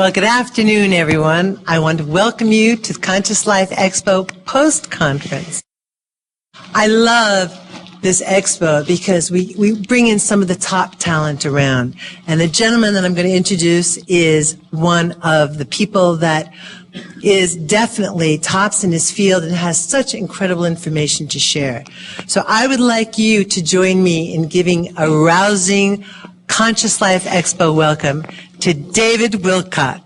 Well, good afternoon, everyone. I want to welcome you to the Conscious Life Expo post-conference. I love this expo because we bring in some of the top talent around. And the gentleman that I'm going to introduce is one of the people that is definitely tops in his field and has such incredible information to share. So I would like you to join me in giving a rousing Conscious Life Expo welcome to Дейвид Уилкок.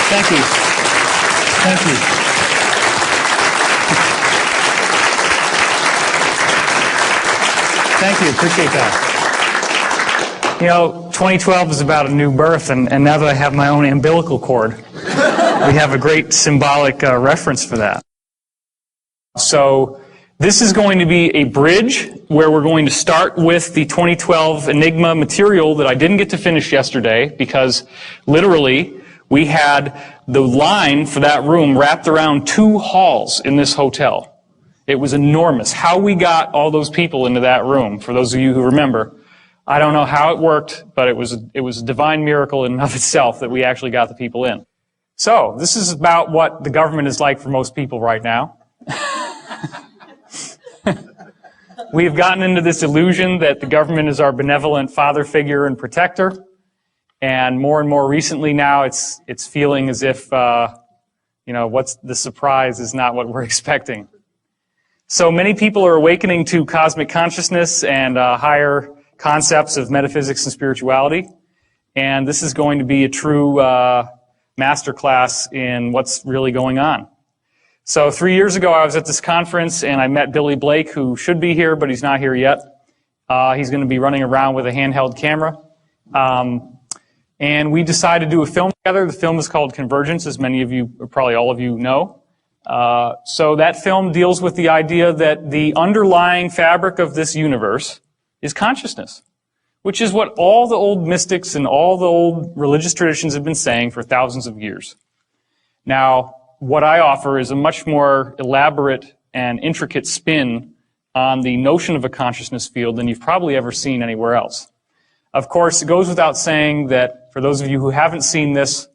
Thank you. Thank you. Thank you. Appreciate that. You know, 2012 is about a new birth, and now that I have my own umbilical cord, we have a great symbolic reference for that. So this is going to be a bridge where we're going to start with the 2012 Enigma material that I didn't get to finish yesterday because literally we had the line for that room wrapped around 2 halls in this hotel. It was enormous. How we got all those people into that room, for those of you who remember, I don't know how it worked, but it was a divine miracle in and of itself that we actually got the people in. So this is about what the government is like for most people right now. We've gotten into this illusion that the government is our benevolent father figure and protector, and more recently now it's feeling as if what's the surprise is not what we're expecting. So many people are awakening to cosmic consciousness and higher concepts of metaphysics and spirituality, and this is going to be a true masterclass in what's really going on. So 3 years ago, I was at this conference, and I met Billy Blake, who should be here, but he's not here yet. He's going to be running around with a handheld camera. And we decided to do a film together. The film is called Convergence, as many of you, or probably all of you know. So that film deals with the idea that the underlying fabric of this universe is consciousness, which is what all the old mystics and all the old religious traditions have been saying for thousands of years. Now, what I offer is a much more elaborate and intricate spin on the notion of a consciousness field than you've probably ever seen anywhere else. Of course, it goes without saying that for those of you who haven't seen this,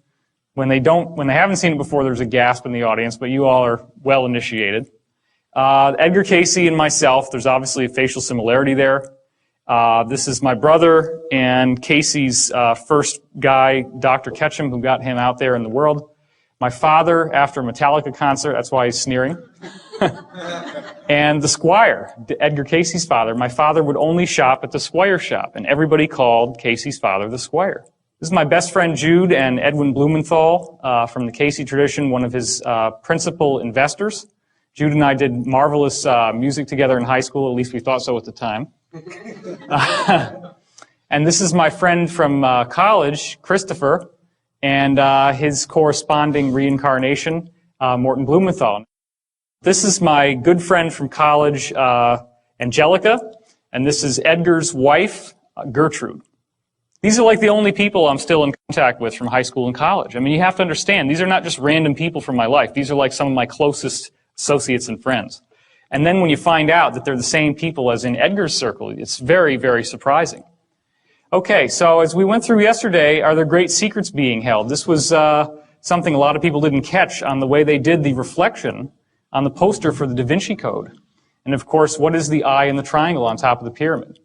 when they haven't seen it before, there's a gasp in the audience, but you all are well initiated. Edgar Cayce and myself, there's obviously a facial similarity there. This is my brother and Casey's first guy, Dr. Ketchum, who got him out there in the world. My father, after a Metallica concert, that's why he's sneering. And the Squire, Edgar Cayce's father. My father would only shop at the Squire shop, and everybody called Cayce's father the Squire. This is my best friend Jude and Edwin Blumenthal from the Cayce tradition, one of his principal investors. Jude and I did marvelous music together in high school, at least we thought so at the time. And this is my friend from college, Christopher, and his corresponding reincarnation, Morton Blumenthal. This is my good friend from college, Angelica, and this is Edgar's wife, Gertrude. These are like the only people I'm still in contact with from high school and college. I mean, you have to understand, these are not just random people from my life. These are like some of my closest associates and friends. And then when you find out that they're the same people as in Edgar's circle, it's very, very surprising. Okay, so as we went through yesterday, are there great secrets being held? This was something a lot of people didn't catch on the way they did the reflection on the poster for the Da Vinci Code. And of course, what is the eye in the triangle on top of the pyramid?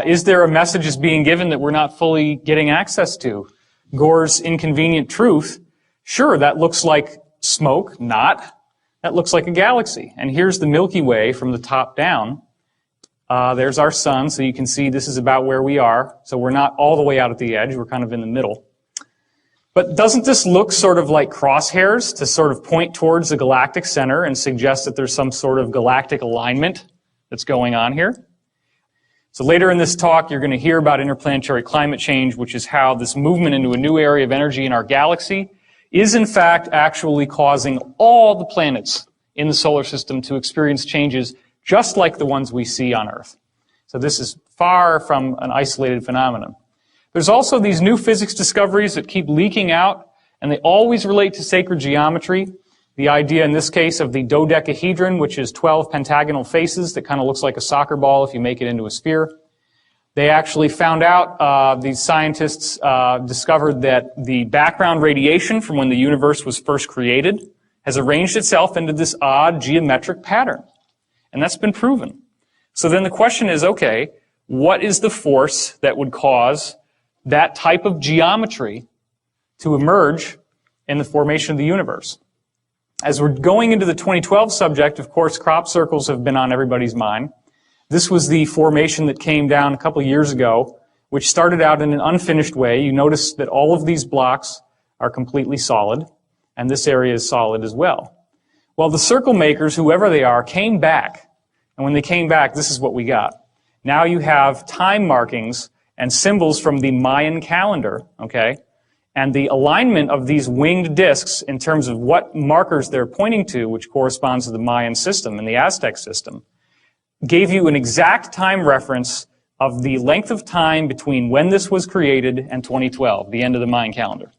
Is there a message is being given that we're not fully getting access to? Gore's inconvenient truth, sure, that looks like smoke, not. That looks like a galaxy. And here's the Milky Way from the top down. There's our sun, so you can see this is about where we are. So we're not all the way out at the edge, we're kind of in the middle. But doesn't this look sort of like crosshairs to sort of point towards the galactic center and suggest that there's some sort of galactic alignment that's going on here? So later in this talk, you're going to hear about interplanetary climate change, which is how this movement into a new area of energy in our galaxy is in fact actually causing all the planets in the solar system to experience changes just like the ones we see on Earth. So this is far from an isolated phenomenon. There's also these new physics discoveries that keep leaking out, and they always relate to sacred geometry. The idea in this case of the dodecahedron, which is 12 pentagonal faces that kind of looks like a soccer ball if you make it into a sphere. They actually found out, these scientists discovered that the background radiation from when the universe was first created has arranged itself into this odd geometric pattern. And that's been proven. So then the question is, okay, what is the force that would cause that type of geometry to emerge in the formation of the universe? As we're going into the 2012 subject, of course, crop circles have been on everybody's mind. This was the formation that came down a couple of years ago, which started out in an unfinished way. You notice that all of these blocks are completely solid, and this area is solid as well. Well, the circle makers, whoever they are, came back. And when they came back, this is what we got. Now you have time markings and symbols from the Mayan calendar, okay? And the alignment of these winged discs in terms of what markers they're pointing to, which corresponds to the Mayan system and the Aztec system, gave you an exact time reference of the length of time between when this was created and 2012, the end of the Mayan calendar.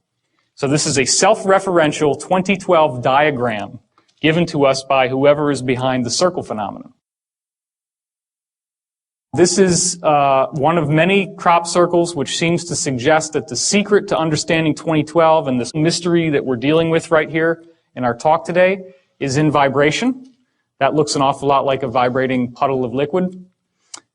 So this is a self-referential 2012 diagram given to us by whoever is behind the circle phenomenon. This is one of many crop circles which seems to suggest that the secret to understanding 2012 and this mystery that we're dealing with right here in our talk today is in vibration. That looks an awful lot like a vibrating puddle of liquid.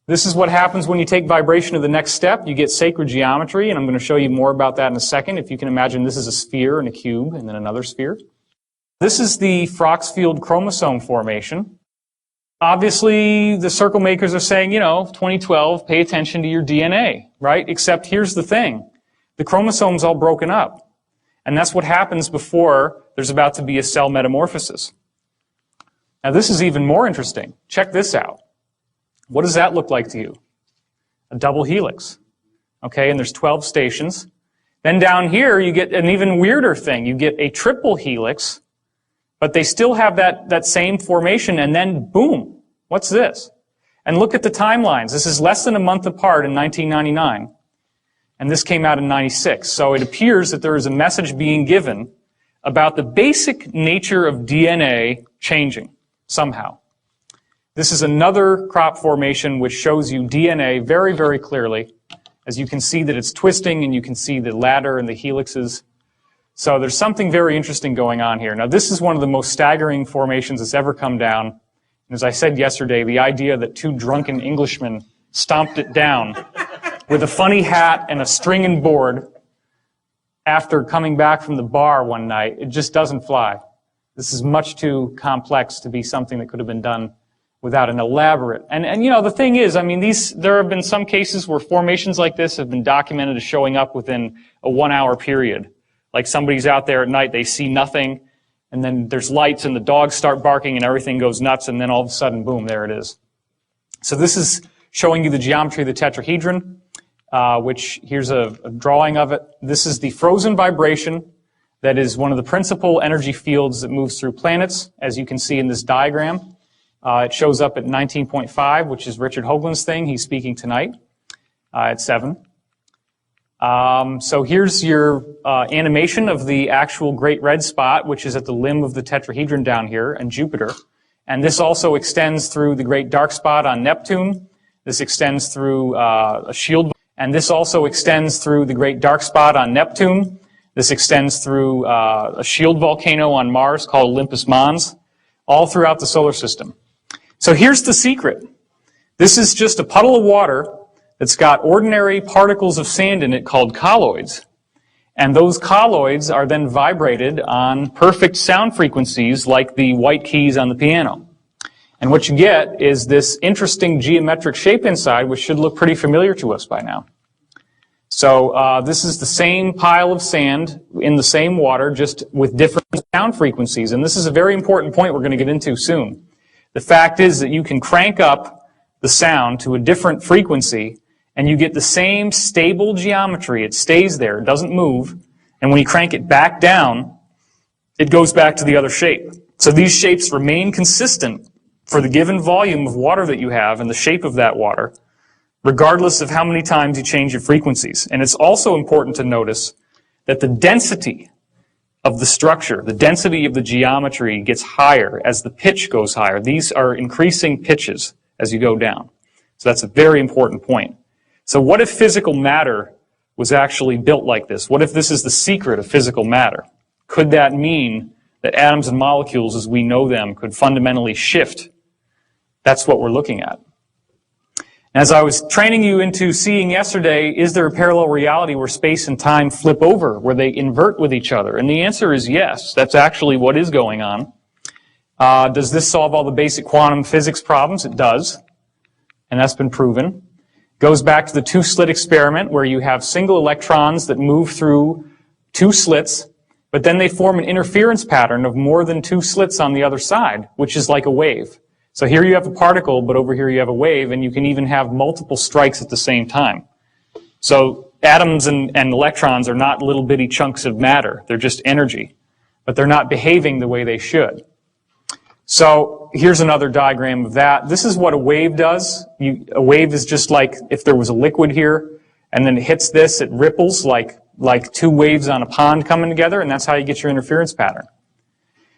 This is what happens when you take vibration to the next step. You get sacred geometry, and I'm going to show you more about that in a second. If you can imagine, this is a sphere and a cube, and then another sphere. This is the Froxfield chromosome formation. Obviously, the circle makers are saying, 2012, pay attention to your DNA, right? Except here's the thing. The chromosome's all broken up. And that's what happens before there's about to be a cell metamorphosis. Now, this is even more interesting. Check this out. What does that look like to you? A double helix. Okay, and there's 12 stations. Then down here, you get an even weirder thing. You get a triple helix, but they still have that same formation, and then boom, what's this? And look at the timelines. This is less than a month apart in 1999, and this came out in 96. So it appears that there is a message being given about the basic nature of DNA changing somehow. This is another crop formation which shows you DNA very, very clearly. As you can see that it's twisting, and you can see the ladder and the helixes. So there's something very interesting going on here. Now, this is one of the most staggering formations that's ever come down. And as I said yesterday, the idea that two drunken Englishmen stomped it down with a funny hat and a string and board after coming back from the bar one night, it just doesn't fly. This is much too complex to be something that could have been done without an elaborate. And the thing is, there have been some cases where formations like this have been documented as showing up within a 1 hour period. Like somebody's out there at night, they see nothing, and then there's lights and the dogs start barking and everything goes nuts, and then all of a sudden, boom, there it is. So this is showing you the geometry of the tetrahedron, which here's a drawing of it. This is the frozen vibration that is one of the principal energy fields that moves through planets, as you can see in this diagram. It shows up at 19.5, which is Richard Hoagland's thing. He's speaking tonight at 7. So here's your animation of the actual Great Red Spot, which is at the limb of the tetrahedron down here, and Jupiter. And this also extends through the Great Dark Spot on Neptune. This extends through a shield, and this also extends through the Great Dark Spot on Neptune. This extends through a shield volcano on Mars called Olympus Mons, all throughout the solar system. So here's the secret. This is just a puddle of water that's got ordinary particles of sand in it called colloids. And those colloids are then vibrated on perfect sound frequencies like the white keys on the piano. And what you get is this interesting geometric shape inside, which should look pretty familiar to us by now. So this is the same pile of sand in the same water, just with different sound frequencies. And this is a very important point we're going to get into soon. The fact is that you can crank up the sound to a different frequency, and you get the same stable geometry. It stays there, it doesn't move. And when you crank it back down, it goes back to the other shape. So these shapes remain consistent for the given volume of water that you have and the shape of that water, regardless of how many times you change your frequencies. And it's also important to notice that the density of the structure, the density of the geometry gets higher as the pitch goes higher. These are increasing pitches as you go down. So that's a very important point. So what if physical matter was actually built like this? What if this is the secret of physical matter? Could that mean that atoms and molecules as we know them could fundamentally shift? That's what we're looking at. As I was training you into seeing yesterday, is there a parallel reality where space and time flip over, where they invert with each other? And the answer is yes. That's actually what is going on. Does this solve all the basic quantum physics problems? It does. And that's been proven. Goes back to the two-slit experiment where you have single electrons that move through two slits, but then they form an interference pattern of more than two slits on the other side, which is like a wave. So here you have a particle, but over here you have a wave, and you can even have multiple strikes at the same time. So atoms and electrons are not little bitty chunks of matter. They're just energy, but they're not behaving the way they should. So here's another diagram of that. This is what a wave does. A wave is just like if there was a liquid here, and then it hits this, it ripples like two waves on a pond coming together, and that's how you get your interference pattern.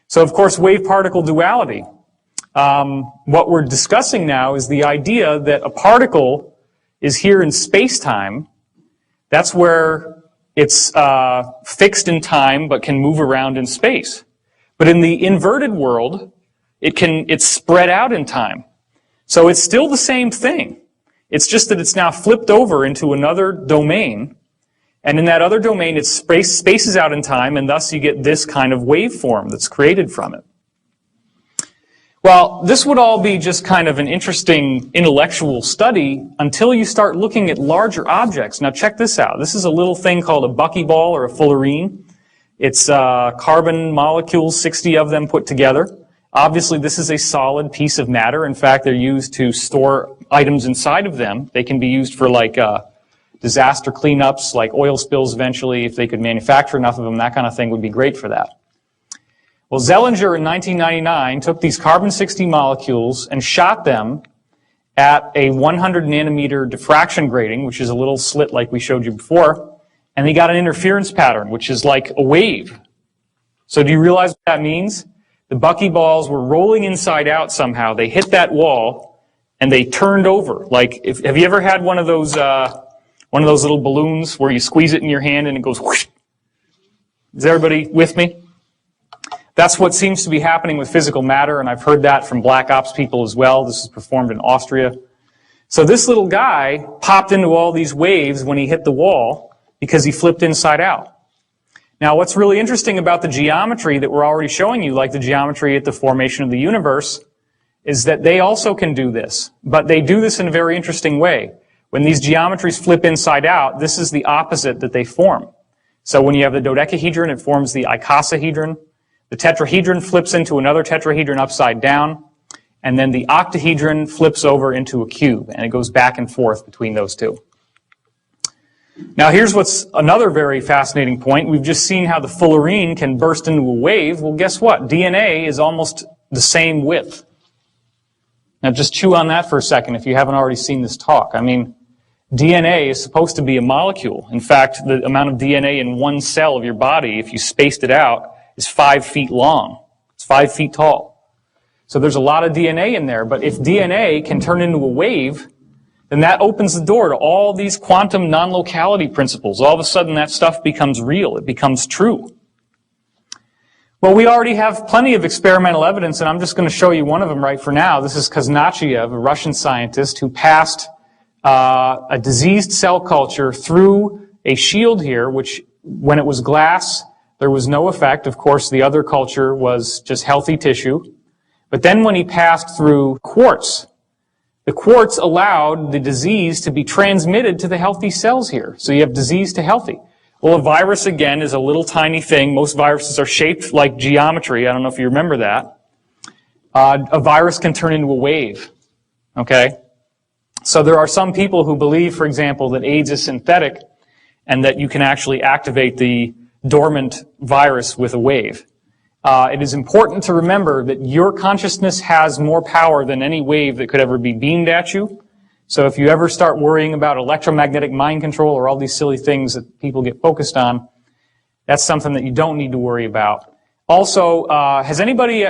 So of course, wave-particle duality. What we're discussing now is the idea that a particle is here in space-time. That's where it's fixed in time but can move around in space. But in the inverted world, it's spread out in time. So it's still the same thing. It's just that it's now flipped over into another domain, and in that other domain it spaces out in time, and thus you get this kind of waveform that's created from it. Well, this would all be just kind of an interesting intellectual study until you start looking at larger objects. Now check this out. This is a little thing called a buckyball or a fullerene. It's carbon molecules, 60 of them put together. Obviously, this is a solid piece of matter. In fact, they're used to store items inside of them. They can be used for like disaster cleanups, like oil spills eventually. If they could manufacture enough of them, that kind of thing would be great for that. Well, Zellinger in 1999 took these carbon-60 molecules and shot them at a 100 nanometer diffraction grating, which is a little slit like we showed you before, and he got an interference pattern, which is like a wave. So do you realize what that means? The buckyballs were rolling inside out somehow. They hit that wall, and they turned over. Like, have you ever had one of those little balloons where you squeeze it in your hand and it goes whoosh? Is everybody with me? That's what seems to be happening with physical matter, and I've heard that from black ops people as well. This is performed in Austria. So this little guy popped into all these waves when he hit the wall because he flipped inside out. Now, what's really interesting about the geometry that we're already showing you, like the geometry at the formation of the universe, is that they also can do this. But they do this in a very interesting way. When these geometries flip inside out, this is the opposite that they form. So when you have the dodecahedron, it forms the icosahedron. The tetrahedron flips into another tetrahedron upside down. And then the octahedron flips over into a cube. And it goes back and forth between those two. Now here's what's another very fascinating point. We've just seen how the fullerene can burst into a wave. Well, guess what? DNA is almost the same width. Now just chew on that for a second if you haven't already seen this talk. I mean, DNA is supposed to be a molecule. In fact, the amount of DNA in one cell of your body, if you spaced it out, is 5 feet long. It's 5 feet tall. So there's a lot of DNA in there. But if DNA can turn into a wave, then that opens the door to all these quantum non-locality principles. All of a sudden, that stuff becomes real. It becomes true. Well, we already have plenty of experimental evidence, and I'm just going to show you one of them right for now. This is Kuznetsov, a Russian scientist who passed a diseased cell culture through a shield here, which, when it was glass, there was no effect. Of course, the other culture was just healthy tissue. But then when he passed through quartz, the quartz allowed the disease to be transmitted to the healthy cells here. So you have disease to healthy. Well, a virus, again, is a little tiny thing. Most viruses are shaped like geometry. I don't know if you remember that. A virus can turn into a wave. Okay? So there are some people who believe, for example, that AIDS is synthetic and that you can actually activate the dormant virus with a wave. It is important to remember that your consciousness has more power than any wave that could ever be beamed at you. So if you ever start worrying about electromagnetic mind control or all these silly things that people get focused on, that's something that you don't need to worry about. Also, has anybody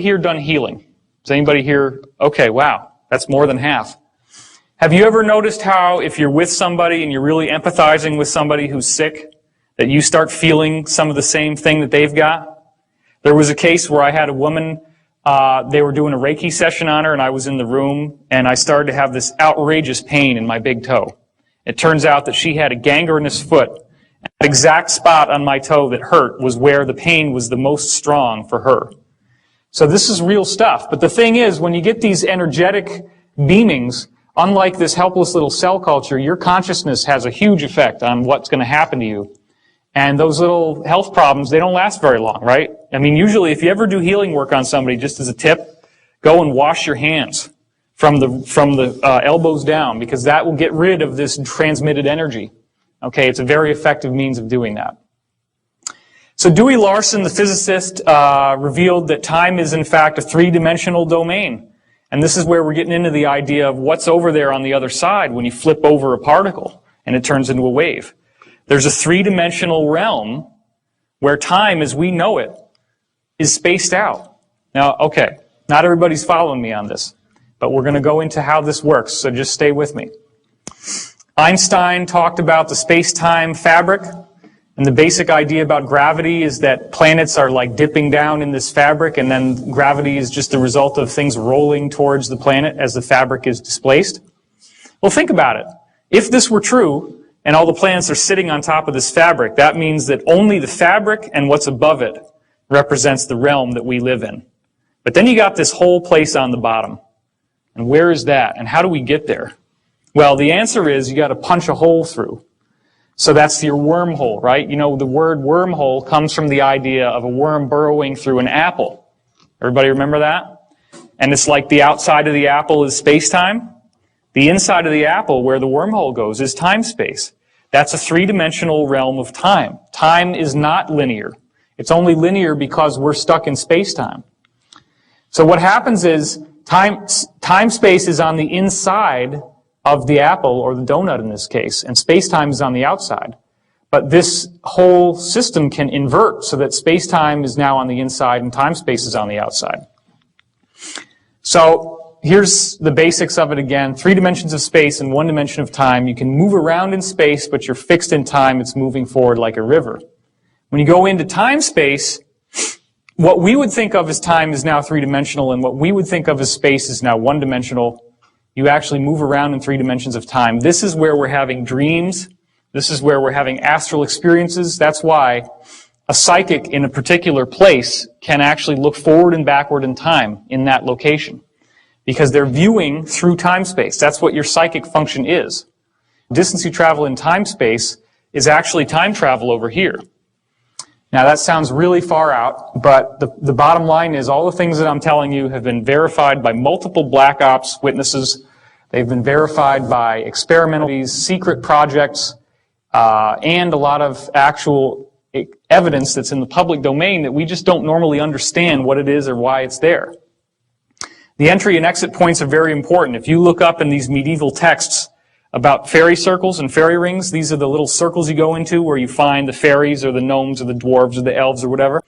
here done healing? Has anybody here? Okay, wow, that's more than half. Have you ever noticed how if you're with somebody and you're really empathizing with somebody who's sick, that you start feeling some of the same thing that they've got? There was a case where I had a woman, they were doing a Reiki session on her, and I was in the room, and I started to have this outrageous pain in my big toe. It turns out that she had a gangrenous foot. The exact spot on my toe that hurt was where the pain was the most strong for her. So this is real stuff. But the thing is, when you get these energetic beamings, unlike this helpless little cell culture, your consciousness has a huge effect on what's going to happen to you. And those little health problems, they don't last very long, right? I mean, usually if you ever do healing work on somebody, just as a tip, go and wash your hands from the elbows down, because that will get rid of this transmitted energy. Okay, it's a very effective means of doing that. So Dewey Larson, the physicist, revealed that time is in fact a three-dimensional domain. And this is where we're getting into the idea of what's over there on the other side when you flip over a particle and it turns into a wave. There's a three-dimensional realm where time as we know it is spaced out. Now, okay, not everybody's following me on this, but we're going to go into how this works, so just stay with me. Einstein talked about the space-time fabric, and the basic idea about gravity is that planets are like dipping down in this fabric, and then gravity is just the result of things rolling towards the planet as the fabric is displaced. Well, think about it. If this were true, and all the planets are sitting on top of this fabric, that means that only the fabric and what's above it represents the realm that we live in. But then you got this whole place on the bottom. And where is that? And how do we get there? Well, the answer is you got to punch a hole through. So that's your wormhole, right? You know, the word wormhole comes from the idea of a worm burrowing through an apple. Everybody remember that? And it's like the outside of the apple is space-time. The inside of the apple, where the wormhole goes, is time-space. That's a three-dimensional realm of time. Time is not linear. It's only linear because we're stuck in space-time. So what happens is time-space is on the inside of the apple, or the donut in this case, and space-time is on the outside. But this whole system can invert so that space-time is now on the inside and time-space is on the outside. So here's the basics of it again. 3 dimensions of space and 1 dimension of time. You can move around in space, but you're fixed in time. It's moving forward like a river. When you go into time-space, what we would think of as time is now 3-dimensional, and what we would think of as space is now 1-dimensional. You actually move around in 3 dimensions of time. This is where we're having dreams. This is where we're having astral experiences. That's why a psychic in a particular place can actually look forward and backward in time in that location, because they're viewing through time-space. That's what your psychic function is. The distance you travel in time-space is actually time travel over here. Now that sounds really far out, but the bottom line is all the things that I'm telling you have been verified by multiple black ops witnesses. They've been verified by experimental, secret projects, and a lot of actual evidence that's in the public domain that we just don't normally understand what it is or why it's there. The entry and exit points are very important. If you look up in these medieval texts about fairy circles and fairy rings, these are the little circles you go into where you find the fairies or the gnomes or the dwarves or the elves or whatever.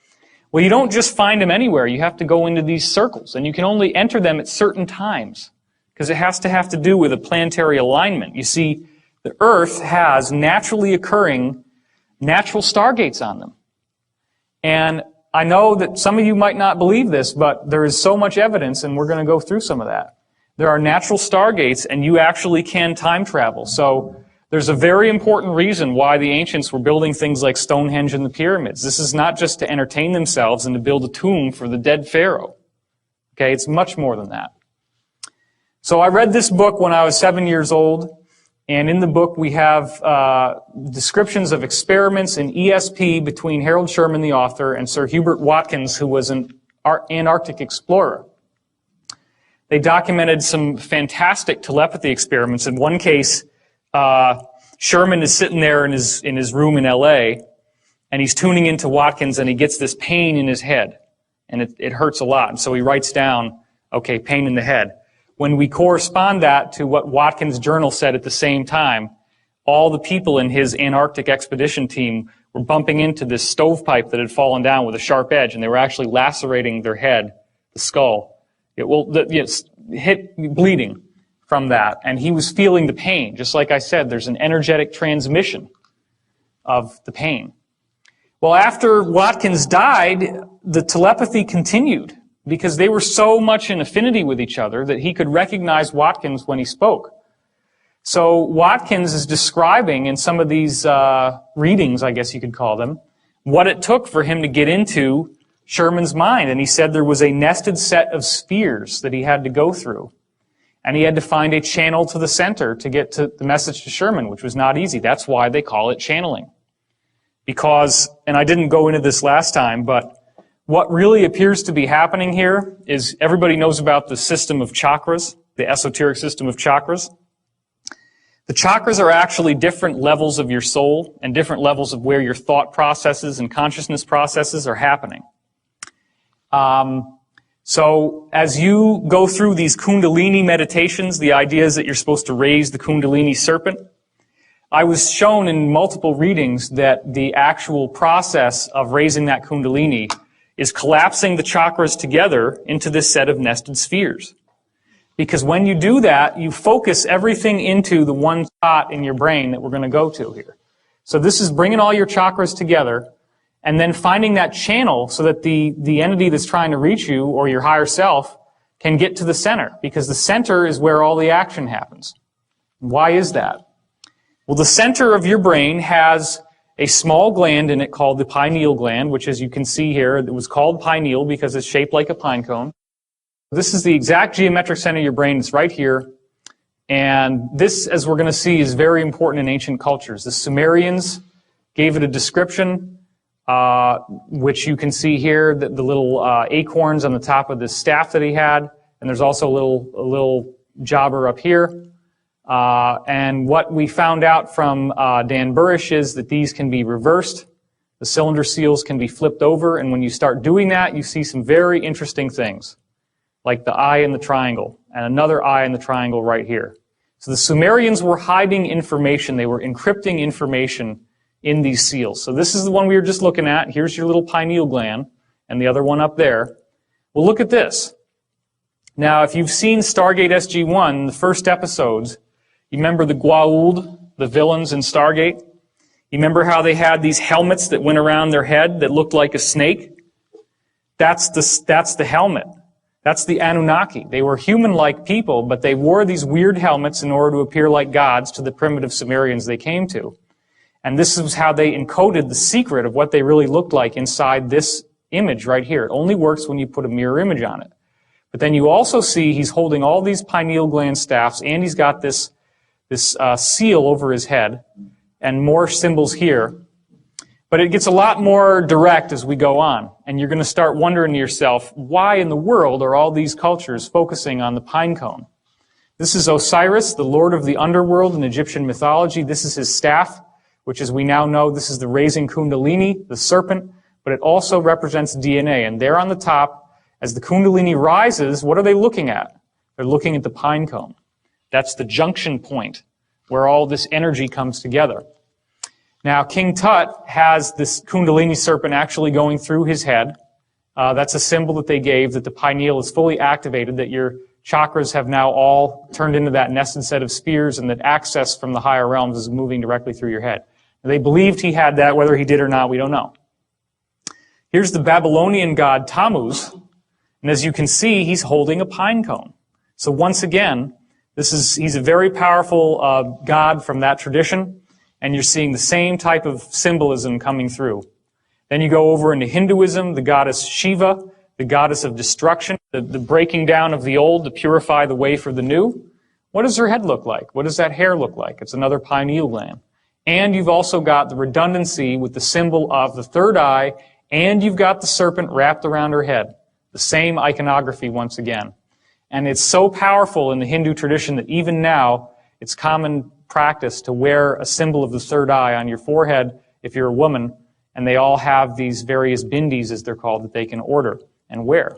Well, you don't just find them anywhere. You have to go into these circles, and you can only enter them at certain times because it has to do with a planetary alignment. You see, the Earth has naturally occurring natural stargates on them. And I know that some of you might not believe this, but there is so much evidence, and we're going to go through some of that. There are natural stargates, and you actually can time travel. So there's a very important reason why the ancients were building things like Stonehenge and the pyramids. This is not just to entertain themselves and to build a tomb for the dead pharaoh. Okay, it's much more than that. So I read this book when I was 7 years old, and in the book we have descriptions of experiments in ESP between Harold Sherman, the author, and Sir Hubert Watkins, who was an Antarctic explorer. They documented some fantastic telepathy experiments. In one case, Sherman is sitting there in his room in LA, and he's tuning into Watkins, and he gets this pain in his head, and it hurts a lot. And so he writes down, okay, pain in the head. When we correspond that to what Watkins' journal said at the same time, all the people in his Antarctic expedition team were bumping into this stovepipe that had fallen down with a sharp edge, and they were actually lacerating their head, the skull. It will hit bleeding from that, and he was feeling the pain. Just like I said, there's an energetic transmission of the pain. Well, after Watkins died, the telepathy continued because they were so much in affinity with each other that he could recognize Watkins when he spoke. So Watkins is describing in some of these readings, I guess you could call them, what it took for him to get into Sherman's mind. And he said there was a nested set of spheres that he had to go through. And he had to find a channel to the center to get to the message to Sherman, which was not easy. That's why they call it channeling. Because, and I didn't go into this last time, but what really appears to be happening here is everybody knows about the system of chakras, the esoteric system of chakras. The chakras are actually different levels of your soul and different levels of where your thought processes and consciousness processes are happening. So as you go through these Kundalini meditations, the idea is that you're supposed to raise the Kundalini serpent. I was shown in multiple readings that the actual process of raising that Kundalini is collapsing the chakras together into this set of nested spheres. Because when you do that, you focus everything into the one spot in your brain that we're going to go to here. So this is bringing all your chakras together and then finding that channel so that the entity that's trying to reach you or your higher self can get to the center, because the center is where all the action happens. Why is that? Well, the center of your brain has a small gland in it called the pineal gland, which, as you can see here, it was called pineal because it's shaped like a pine cone. This is the exact geometric center of your brain. It's right here. And this, as we're going to see, is very important in ancient cultures. The Sumerians gave it a description, which you can see here, the little acorns on the top of the staff that he had. And there's also a little jobber up here. And what we found out from Dan Burrish is that these can be reversed. The cylinder seals can be flipped over. And when you start doing that, you see some very interesting things, like the eye in the triangle and another eye in the triangle right here. So the Sumerians were hiding information. They were encrypting information in these seals. So this is the one we were just looking at. Here's your little pineal gland and the other one up there. Well, look at this. Now, if you've seen Stargate SG-1, the first episodes, you remember the Goa'uld, the villains in Stargate? You remember how they had these helmets that went around their head that looked like a snake? That's the helmet. That's the Anunnaki. They were human-like people, but they wore these weird helmets in order to appear like gods to the primitive Sumerians they came to. And this is how they encoded the secret of what they really looked like inside this image right here. It only works when you put a mirror image on it. But then you also see he's holding all these pineal gland staffs, and he's got this seal over his head, and more symbols here. But it gets a lot more direct as we go on, and you're going to start wondering to yourself, why in the world are all these cultures focusing on the pine cone? This is Osiris, the lord of the underworld in Egyptian mythology. This is his staff, which, as we now know, this is the raising Kundalini, the serpent, but it also represents DNA. And there on the top, as the Kundalini rises, what are they looking at? They're looking at the pine cone. That's the junction point where all this energy comes together. Now, King Tut has this Kundalini serpent actually going through his head. That's a symbol that they gave, that the pineal is fully activated, that your chakras have now all turned into that nested set of spheres, and that access from the higher realms is moving directly through your head. And they believed he had that. Whether he did or not, we don't know. Here's the Babylonian god Tammuz, and as you can see, he's holding a pine cone. So once again, he's a very powerful god from that tradition, and you're seeing the same type of symbolism coming through. Then you go over into Hinduism, the goddess Shiva, the goddess of destruction, the breaking down of the old to purify the way for the new. What does her head look like? What does that hair look like? It's another pineal gland. And you've also got the redundancy with the symbol of the third eye, and you've got the serpent wrapped around her head. The same iconography once again. And it's so powerful in the Hindu tradition that even now, it's common practice to wear a symbol of the third eye on your forehead if you're a woman, and they all have these various bindis, as they're called, that they can order and wear.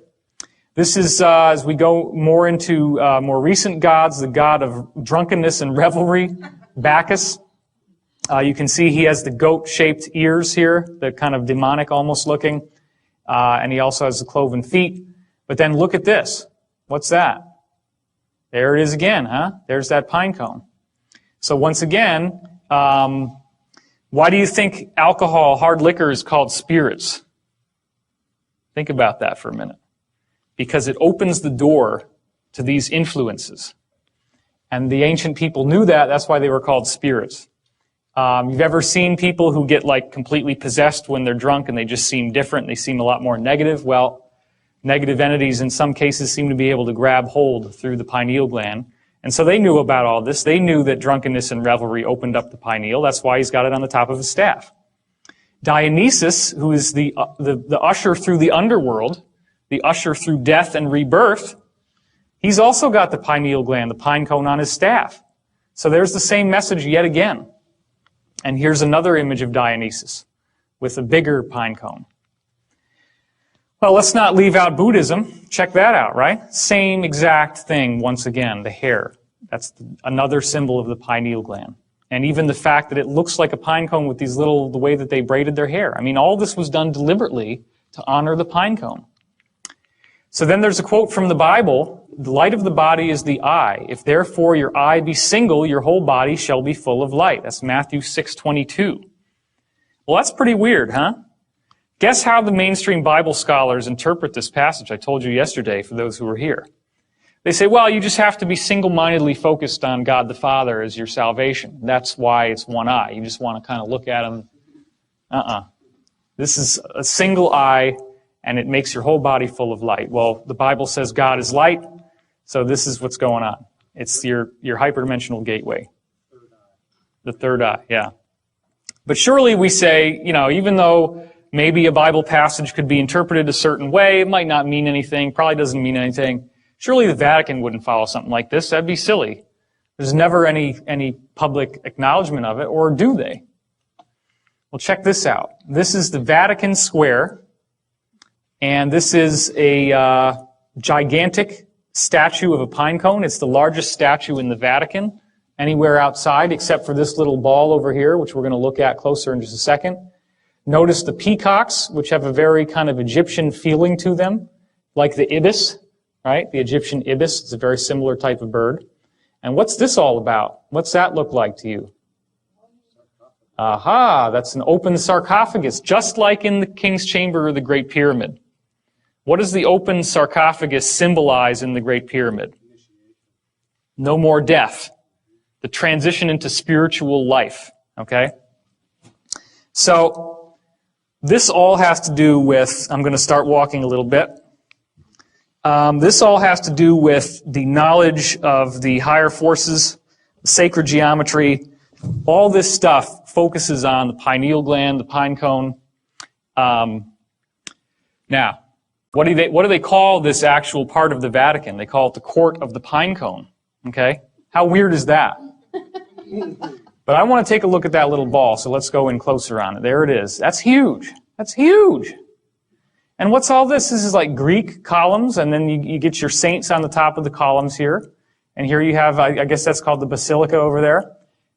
This is, as we go more into more recent gods, the god of drunkenness and revelry, Bacchus. You can see he has the goat-shaped ears here, the kind of demonic almost looking, and he also has the cloven feet. But then look at this. What's that? There it is again, huh? There's that pine cone. So once again, why do you think alcohol, hard liquor, is called spirits? Think about that for a minute. Because it opens the door to these influences. And the ancient people knew that. That's why they were called spirits. You've ever seen people who get like completely possessed when they're drunk and they just seem different? They seem a lot more negative. Well, negative entities in some cases seem to be able to grab hold through the pineal gland. And so they knew about all this. They knew that drunkenness and revelry opened up the pineal. That's why he's got it on the top of his staff. Dionysus, who is the usher through the underworld, the usher through death and rebirth, he's also got the pineal gland, the pine cone on his staff. So there's the same message yet again. And here's another image of Dionysus with a bigger pine cone. Well, let's not leave out Buddhism. Check that out, right? Same exact thing once again, the hair. That's another symbol of the pineal gland. And even the fact that it looks like a pine cone with these little, the way that they braided their hair. I mean, all this was done deliberately to honor the pine cone. So then there's a quote from the Bible, the light of the body is the eye. If therefore your eye be single, your whole body shall be full of light. That's Matthew 6:22. Well, that's pretty weird, huh? Guess how the mainstream Bible scholars interpret this passage I told you yesterday for those who were here. They say, well, you just have to be single-mindedly focused on God the Father as your salvation. That's why it's one eye. You just want to kind of look at him. This is a single eye, and it makes your whole body full of light. Well, the Bible says God is light, so this is what's going on. It's your hyperdimensional gateway. The third eye, yeah. But surely we say, you know, even though maybe a Bible passage could be interpreted a certain way, it might not mean anything, probably doesn't mean anything. Surely the Vatican wouldn't follow something like this. That'd be silly. There's never any public acknowledgement of it, or do they? Well, check this out. This is the Vatican Square, and this is a gigantic statue of a pine cone. It's the largest statue in the Vatican, anywhere outside, except for this little ball over here, which we're going to look at closer in just a second. Notice the peacocks, which have a very kind of Egyptian feeling to them, like the ibis, right? The Egyptian ibis is a very similar type of bird. And what's this all about? What's that look like to you? Aha, that's an open sarcophagus, just like in the King's Chamber or the Great Pyramid. What does the open sarcophagus symbolize in the Great Pyramid? No more death. The transition into spiritual life, okay? So, this all has to do with, I'm going to start walking a little bit. This all has to do with the knowledge of the higher forces, sacred geometry. All this stuff focuses on the pineal gland, the pine cone. Now, what do they call this actual part of the Vatican? They call it the court of the pine cone. Okay? How weird is that? But I want to take a look at that little ball, so let's go in closer on it. There it is. That's huge. That's huge. And what's all this? This is like Greek columns, and then you get your saints on the top of the columns here. And here you have, I guess that's called the basilica over there.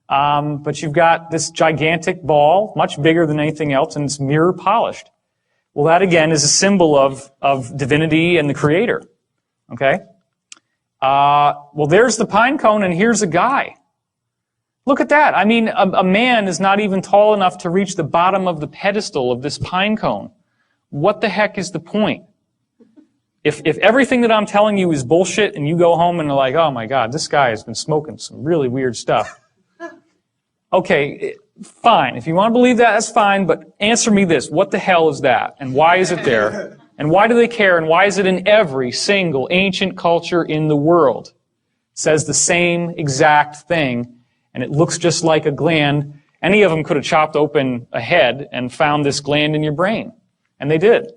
But you've got this gigantic ball, much bigger than anything else, and it's mirror polished. Well, that again is a symbol of divinity and the Creator. Okay? Well, there's the pine cone, and here's a guy. Look at that. I mean, a man is not even tall enough to reach the bottom of the pedestal of this pine cone. What the heck is the point? If everything that I'm telling you is bullshit and you go home and are like, oh my God, this guy has been smoking some really weird stuff. Okay, fine. If you want to believe that, that's fine, but answer me this. What the hell is that? And why is it there? And why do they care? And why is it in every single ancient culture in the world? It says the same exact thing, and it looks just like a gland. Any of them could have chopped open a head and found this gland in your brain. And they did.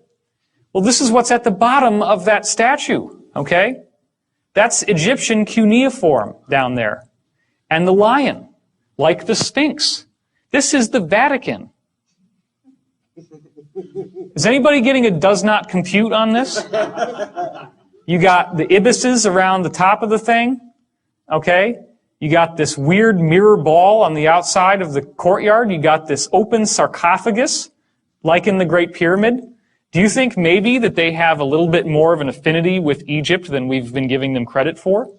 Well, this is what's at the bottom of that statue, okay? That's Egyptian cuneiform down there. And the lion, like the Sphinx. This is the Vatican. Is anybody getting a does not compute on this? You got the ibises around the top of the thing, okay? You got this weird mirror ball on the outside of the courtyard. You got this open sarcophagus, like in the Great Pyramid. Do you think maybe that they have a little bit more of an affinity with Egypt than we've been giving them credit for?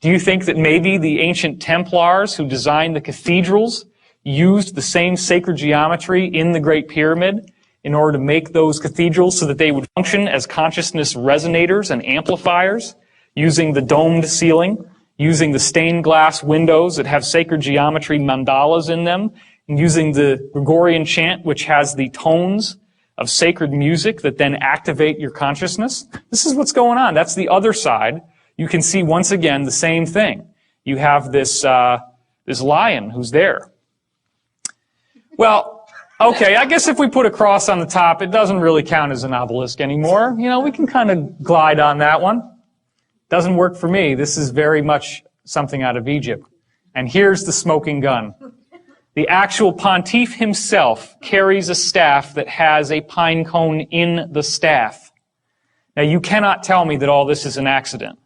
Do you think that maybe the ancient Templars who designed the cathedrals used the same sacred geometry in the Great Pyramid in order to make those cathedrals so that they would function as consciousness resonators and amplifiers, using the domed ceiling, using the stained glass windows that have sacred geometry mandalas in them, and using the Gregorian chant, which has the tones of sacred music that then activate your consciousness? This is what's going on. That's the other side. You can see once again the same thing. You have this lion who's there. Well, okay, I guess if we put a cross on the top, it doesn't really count as an obelisk anymore. You know, we can kind of glide on that one. Doesn't work for me. This is very much something out of Egypt. And here's the smoking gun. The actual pontiff himself carries a staff that has a pine cone in the staff. Now, you cannot tell me that all this is an accident,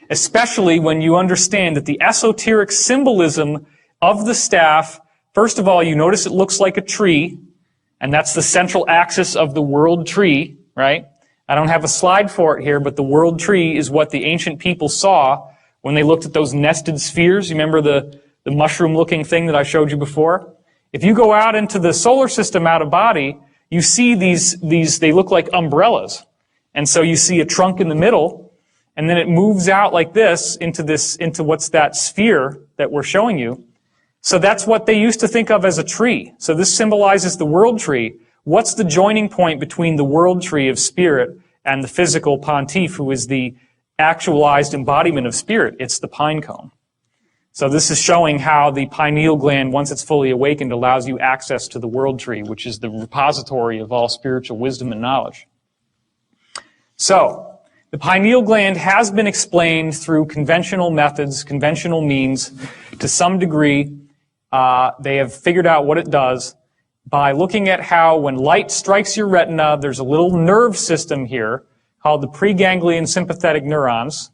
especially when you understand that the esoteric symbolism of the staff, first of all, you notice it looks like a tree, and that's the central axis of the world tree, right? I don't have a slide for it here, but the world tree is what the ancient people saw when they looked at those nested spheres. You remember the mushroom-looking thing that I showed you before? If you go out into the solar system out of body, you see these they look like umbrellas. And so you see a trunk in the middle, and then it moves out like this into what's that sphere that we're showing you. So that's what they used to think of as a tree. So this symbolizes the world tree. What's the joining point between the world tree of spirit and the physical pontiff, who is the actualized embodiment of spirit? It's the pine cone. So this is showing how the pineal gland, once it's fully awakened, allows you access to the world tree, which is the repository of all spiritual wisdom and knowledge. So, the pineal gland has been explained through conventional methods, conventional means, to some degree. They have figured out what it does by looking at how when light strikes your retina, there's a little nerve system here called the preganglion sympathetic neurons,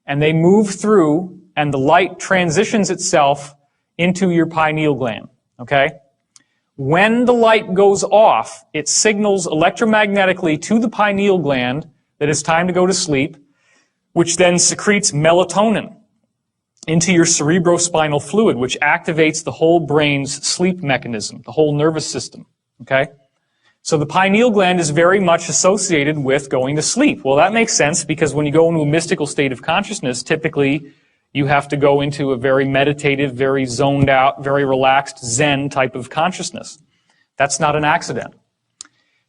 and they move through, and the light transitions itself into your pineal gland, okay? When the light goes off, it signals electromagnetically to the pineal gland that it's time to go to sleep, which then secretes melatonin into your cerebrospinal fluid, which activates the whole brain's sleep mechanism, the whole nervous system, okay? So the pineal gland is very much associated with going to sleep. Well, that makes sense because when you go into a mystical state of consciousness, typically you have to go into a very meditative, very zoned out, very relaxed Zen type of consciousness. That's not an accident.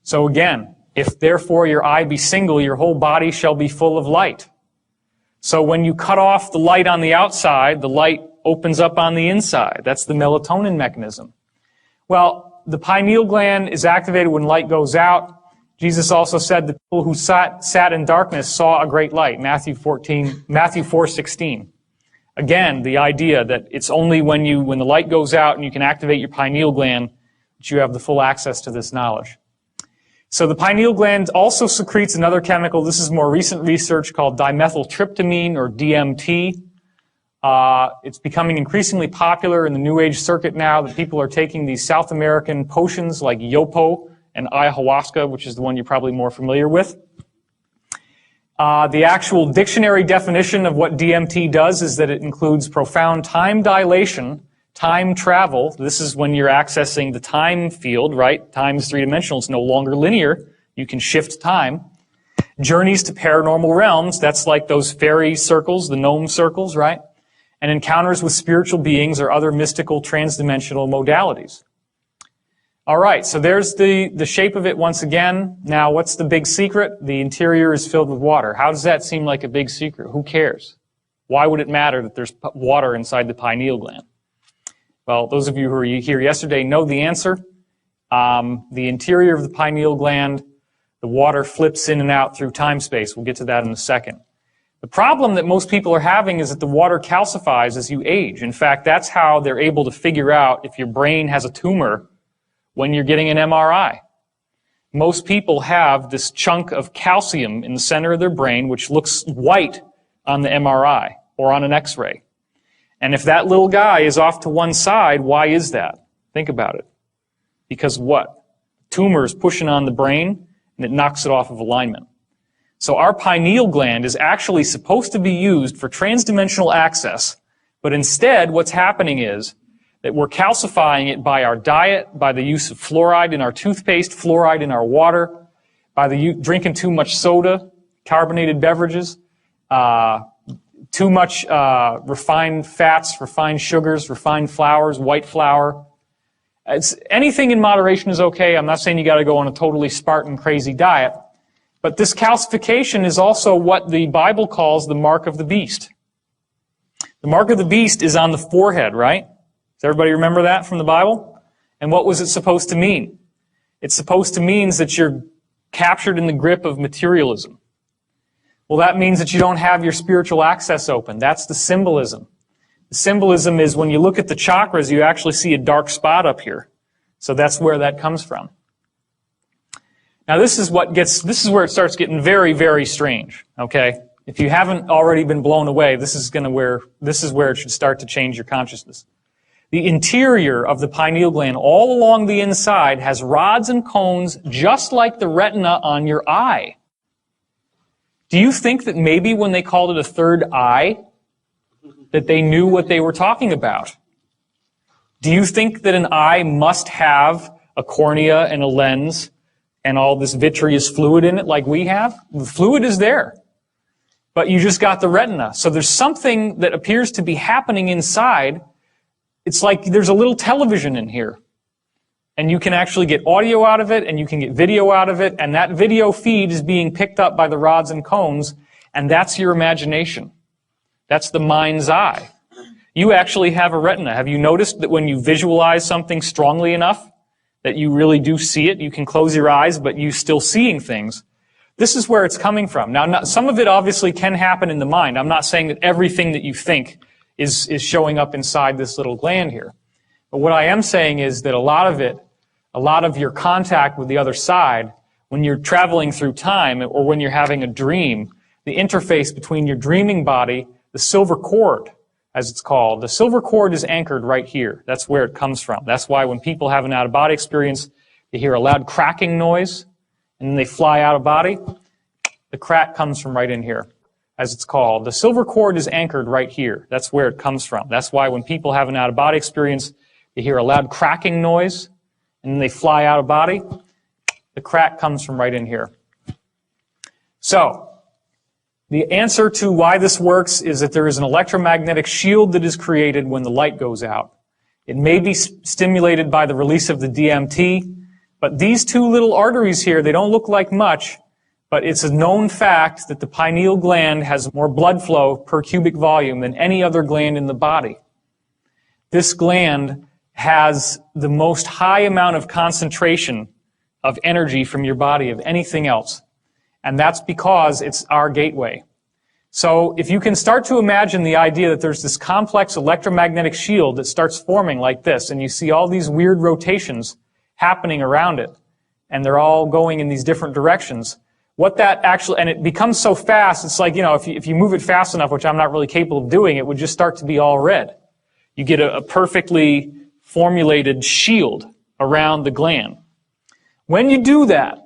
So again, if therefore your eye be single, your whole body shall be full of light. So when you cut off the light on the outside, the light opens up on the inside. That's the melatonin mechanism. Well, the pineal gland is activated when light goes out. Jesus also said the people who sat in darkness saw a great light. Matthew 4:16. Again, the idea that it's only when the light goes out and you can activate your pineal gland that you have the full access to this knowledge. So the pineal gland also secretes another chemical. This is more recent research called dimethyltryptamine, or DMT. It's becoming increasingly popular in the New Age circuit now that people are taking these South American potions like yopo and ayahuasca, which is the one you're probably more familiar with. The actual dictionary definition of what DMT does is that it includes profound time dilation, time travel. This is when you're accessing the time field, right? Time is three-dimensional. It's no longer linear. You can shift time. Journeys to paranormal realms. That's like those fairy circles, the gnome circles, right? And encounters with spiritual beings or other mystical transdimensional modalities. All right, so there's the shape of it once again. Now, what's the big secret? The interior is filled with water. How does that seem like a big secret? Who cares? Why would it matter that there's water inside the pineal gland? Well, those of you who were here yesterday know the answer. The interior of the pineal gland, the water flips in and out through time-space. We'll get to that in a second. The problem that most people are having is that the water calcifies as you age. In fact, that's how they're able to figure out if your brain has a tumor when you're getting an MRI. Most people have this chunk of calcium in the center of their brain, which looks white on the MRI or on an X-ray. And if that little guy is off to one side, why is that? Think about it. Because what? Tumor is pushing on the brain, and it knocks it off of alignment. So our pineal gland is actually supposed to be used for transdimensional access, but instead what's happening is that we're calcifying it by our diet, by the use of fluoride in our toothpaste, fluoride in our water, by drinking too much soda, carbonated beverages, too much refined fats, refined sugars, refined flours, white flour. Anything in moderation is okay. I'm not saying you got to go on a totally Spartan crazy diet. But this calcification is also what the Bible calls the mark of the beast. The mark of the beast is on the forehead, right? Does everybody remember that from the Bible? And what was it supposed to mean? It's supposed to mean that you're captured in the grip of materialism. Well, that means that you don't have your spiritual access open. That's the symbolism. The symbolism is when you look at the chakras, you actually see a dark spot up here. So that's where that comes from. Now this is where it starts getting very, very strange, okay? If you haven't already been blown away, this is where it should start to change your consciousness. The interior of the pineal gland, all along the inside, has rods and cones just like the retina on your eye. Do you think that maybe when they called it a third eye, that they knew what they were talking about? Do you think that an eye must have a cornea and a lens and all this vitreous fluid in it like we have? The fluid is there. But you just got the retina. So there's something that appears to be happening inside. It's like there's a little television in here. And you can actually get audio out of it, and you can get video out of it, and that video feed is being picked up by the rods and cones, and that's your imagination. That's the mind's eye. You actually have a retina. Have you noticed that when you visualize something strongly enough, that you really do see it? You can close your eyes, but you're still seeing things. This is where it's coming from. Now, some of it obviously can happen in the mind. I'm not saying that everything that you think is showing up inside this little gland here. But what I am saying is that a lot of your contact with the other side, when you're traveling through time or when you're having a dream, the interface between your dreaming body, the silver cord, as it's called, the silver cord is anchored right here. That's where it comes from. That's why when people have an out-of-body experience, they hear a loud cracking noise, and then they fly out of body. The crack comes from right in here, as it's called. The silver cord is anchored right here. That's where it comes from. That's why when people have an out-of-body experience, they hear a loud cracking noise, and then they fly out of body. The crack comes from right in here. So, the answer to why this works is that there is an electromagnetic shield that is created when the light goes out. It may be stimulated by the release of the DMT, but these two little arteries here, they don't look like much, but it's a known fact that the pineal gland has more blood flow per cubic volume than any other gland in the body. This gland has the most high amount of concentration of energy from your body of anything else. And that's because it's our gateway. So if you can start to imagine the idea that there's this complex electromagnetic shield that starts forming like this, and you see all these weird rotations happening around it, and they're all going in these different directions, what that actually, and it becomes so fast, it's like, if you move it fast enough, which I'm not really capable of doing, it would just start to be all red. You get a perfectly formulated shield around the gland. When you do that,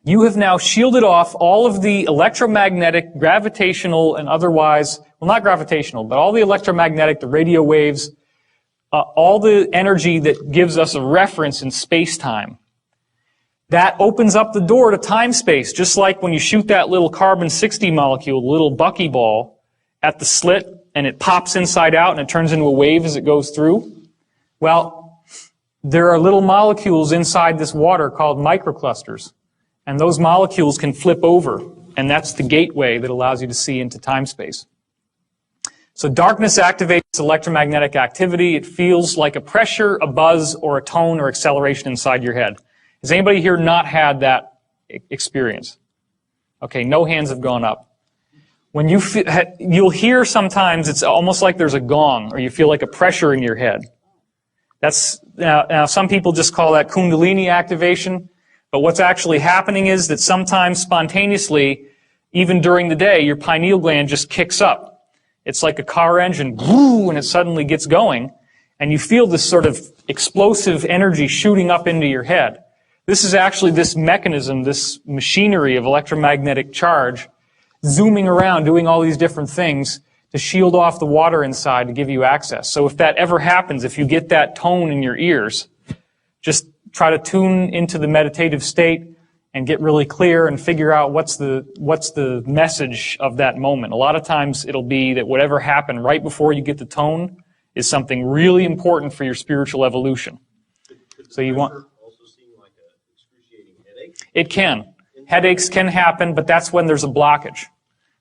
you have now shielded off all of the electromagnetic, gravitational, and otherwise, well, not gravitational, but all the electromagnetic, the radio waves, all the energy that gives us a reference in space-time. That opens up the door to time-space, just like when you shoot that little carbon-60 molecule, the little buckyball, at the slit, and it pops inside out, and it turns into a wave as it goes through. Well, there are little molecules inside this water called microclusters. And those molecules can flip over, and that's the gateway that allows you to see into time-space. So darkness activates electromagnetic activity. It feels like a pressure, a buzz, or a tone or acceleration inside your head. Has anybody here not had that experience? Okay, no hands have gone up. When you'll hear sometimes it's almost like there's a gong, or you feel like a pressure in your head. Now some people just call that Kundalini activation. But what's actually happening is that sometimes spontaneously, even during the day, your pineal gland just kicks up. It's like a car engine, and it suddenly gets going, and you feel this sort of explosive energy shooting up into your head. This is actually this mechanism, this machinery of electromagnetic charge, zooming around, doing all these different things to shield off the water inside to give you access. So if that ever happens, if you get that tone in your ears, just try to tune into the meditative state and get really clear and figure out what's the message of that moment. A lot of times it'll be that whatever happened right before you get the tone is something really important for your spiritual evolution. So you want... also seem like an excruciating headache? It can. Headaches can happen, but that's when there's a blockage.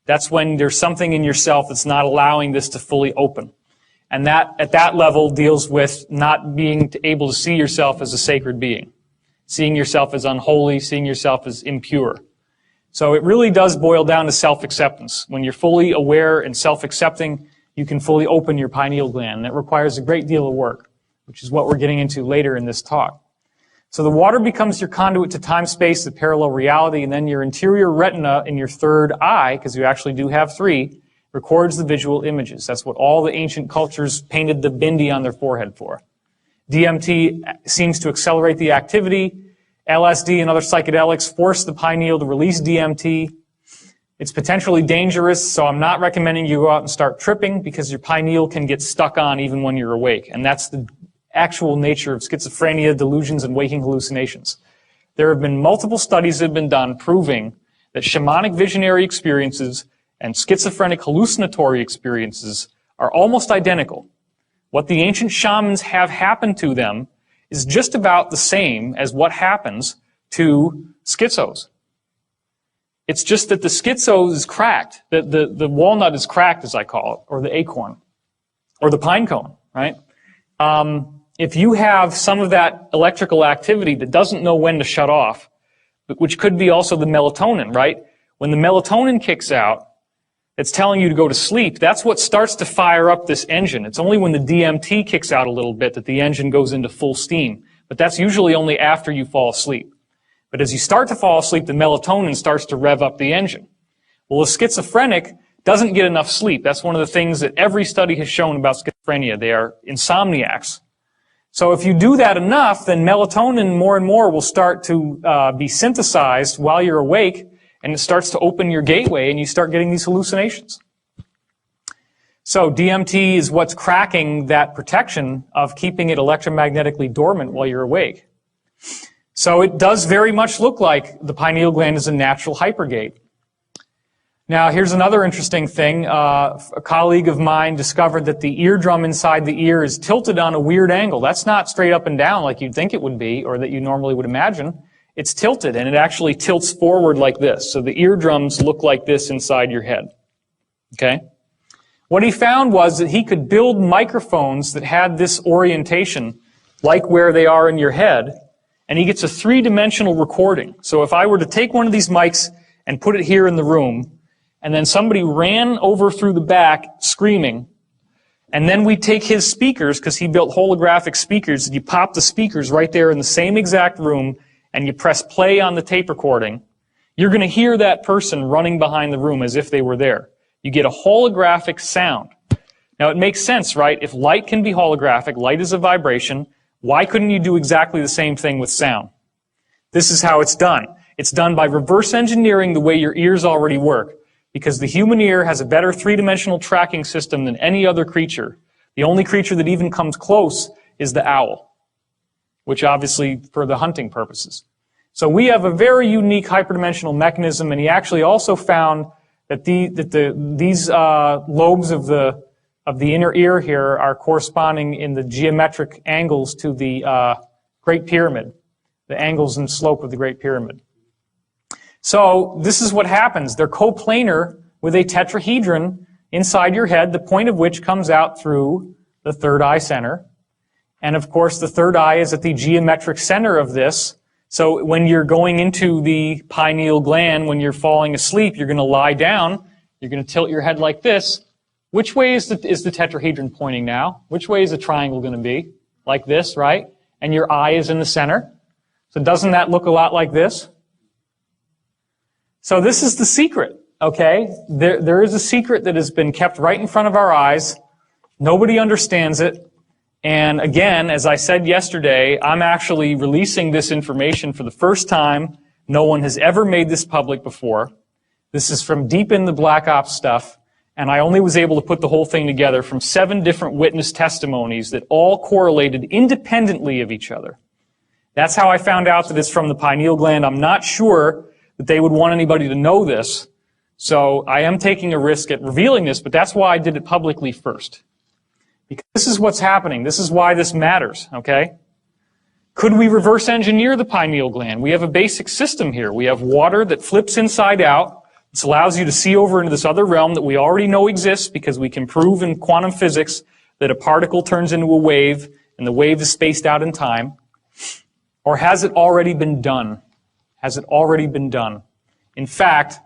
That's when there's something in yourself that's not allowing this to fully open. And that, at that level, deals with not being able to see yourself as a sacred being. Seeing yourself as unholy, seeing yourself as impure. So it really does boil down to self-acceptance. When you're fully aware and self-accepting, you can fully open your pineal gland. That requires a great deal of work, which is what we're getting into later in this talk. So the water becomes your conduit to time-space, the parallel reality, and then your interior retina in your third eye, because you actually do have three, records the visual images. That's what all the ancient cultures painted the bindi on their forehead for. DMT seems to accelerate the activity. LSD and other psychedelics force the pineal to release DMT. It's potentially dangerous, so I'm not recommending you go out and start tripping because your pineal can get stuck on even when you're awake. And that's the actual nature of schizophrenia, delusions, and waking hallucinations. There have been multiple studies that have been done proving that shamanic visionary experiences and schizophrenic hallucinatory experiences are almost identical. What the ancient shamans have happened to them is just about the same as what happens to schizos. It's just that the schizo is cracked. The walnut is cracked, as I call it, or the acorn, or the pine cone, right? If you have some of that electrical activity that doesn't know when to shut off, which could be also the melatonin, right? When the melatonin kicks out, it's telling you to go to sleep. That's what starts to fire up this engine. It's only when the DMT kicks out a little bit that the engine goes into full steam. But that's usually only after you fall asleep. But as you start to fall asleep, the melatonin starts to rev up the engine. Well, a schizophrenic doesn't get enough sleep. That's one of the things that every study has shown about schizophrenia. They are insomniacs. So if you do that enough, then melatonin more and more will start to be synthesized while you're awake, and it starts to open your gateway, and you start getting these hallucinations. So DMT is what's cracking that protection of keeping it electromagnetically dormant while you're awake. So it does very much look like the pineal gland is a natural hypergate. Now, here's another interesting thing. A colleague of mine discovered that the eardrum inside the ear is tilted on a weird angle. That's not straight up and down like you'd think it would be, or that you normally would imagine. It's tilted, and it actually tilts forward like this. So the eardrums look like this inside your head. Okay? What he found was that he could build microphones that had this orientation, like where they are in your head, and he gets a three-dimensional recording. So if I were to take one of these mics and put it here in the room, and then somebody ran over through the back screaming, and then we take his speakers, because he built holographic speakers, and you pop the speakers right there in the same exact room, and you press play on the tape recording, you're going to hear that person running behind the room as if they were there. You get a holographic sound. Now, it makes sense, right? If light can be holographic, light is a vibration, why couldn't you do exactly the same thing with sound? This is how it's done. It's done by reverse engineering the way your ears already work, because the human ear has a better three-dimensional tracking system than any other creature. The only creature that even comes close is the owl, which obviously for the hunting purposes. So we have a very unique hyperdimensional mechanism, and he actually also found that these lobes of the inner ear here are corresponding in the geometric angles to the Great Pyramid, the angles and slope of the Great Pyramid. So this is what happens. They're coplanar with a tetrahedron inside your head, the point of which comes out through the third eye center. And of course, the third eye is at the geometric center of this. So when you're going into the pineal gland, when you're falling asleep, you're going to lie down. You're going to tilt your head like this. Which way is the tetrahedron pointing now? Which way is the triangle going to be? Like this, right? And your eye is in the center. So doesn't that look a lot like this? So this is the secret, okay? There is a secret that has been kept right in front of our eyes. Nobody understands it. And again, as I said yesterday, I'm actually releasing this information for the first time. No one has ever made this public before. This is from deep in the Black Ops stuff, and I only was able to put the whole thing together from 7 different witness testimonies that all correlated independently of each other. That's how I found out that it's from the pineal gland. I'm not sure that they would want anybody to know this, so I am taking a risk at revealing this, but that's why I did it publicly first. Because this is what's happening. This is why this matters, okay? Could we reverse engineer the pineal gland? We have a basic system here. We have water that flips inside out. This allows you to see over into this other realm that we already know exists because we can prove in quantum physics that a particle turns into a wave and the wave is spaced out in time. Or has it already been done? Has it already been done? In fact,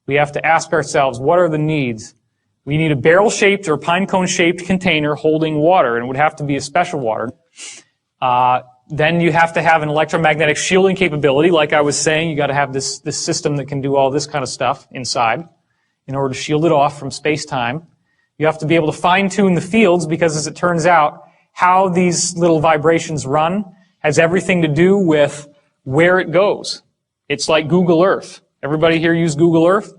we have to ask ourselves, what are the needs? We need a barrel-shaped or pine cone-shaped container holding water, and it would have to be a special water. Then you have to have an electromagnetic shielding capability. Like I was saying, you got to have this system that can do all this kind of stuff inside in order to shield it off from space-time. You have to be able to fine-tune the fields because, as it turns out, how these little vibrations run has everything to do with where it goes. It's like Google Earth. Everybody here use Google Earth?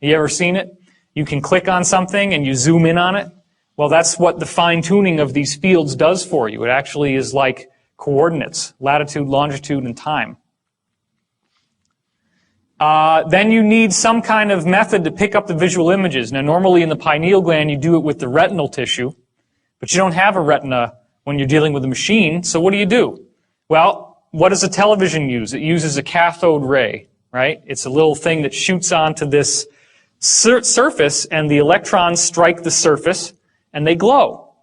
You ever seen it? You can click on something and you zoom in on it. Well, that's what the fine-tuning of these fields does for you. It actually is like coordinates, latitude, longitude, and time. Then you need some kind of method to pick up the visual images. Now, normally in the pineal gland, you do it with the retinal tissue, but you don't have a retina when you're dealing with a machine, so what do? Well, what does a television use? It uses a cathode ray, right? It's a little thing that shoots onto this surface, and the electrons strike the surface, and they glow.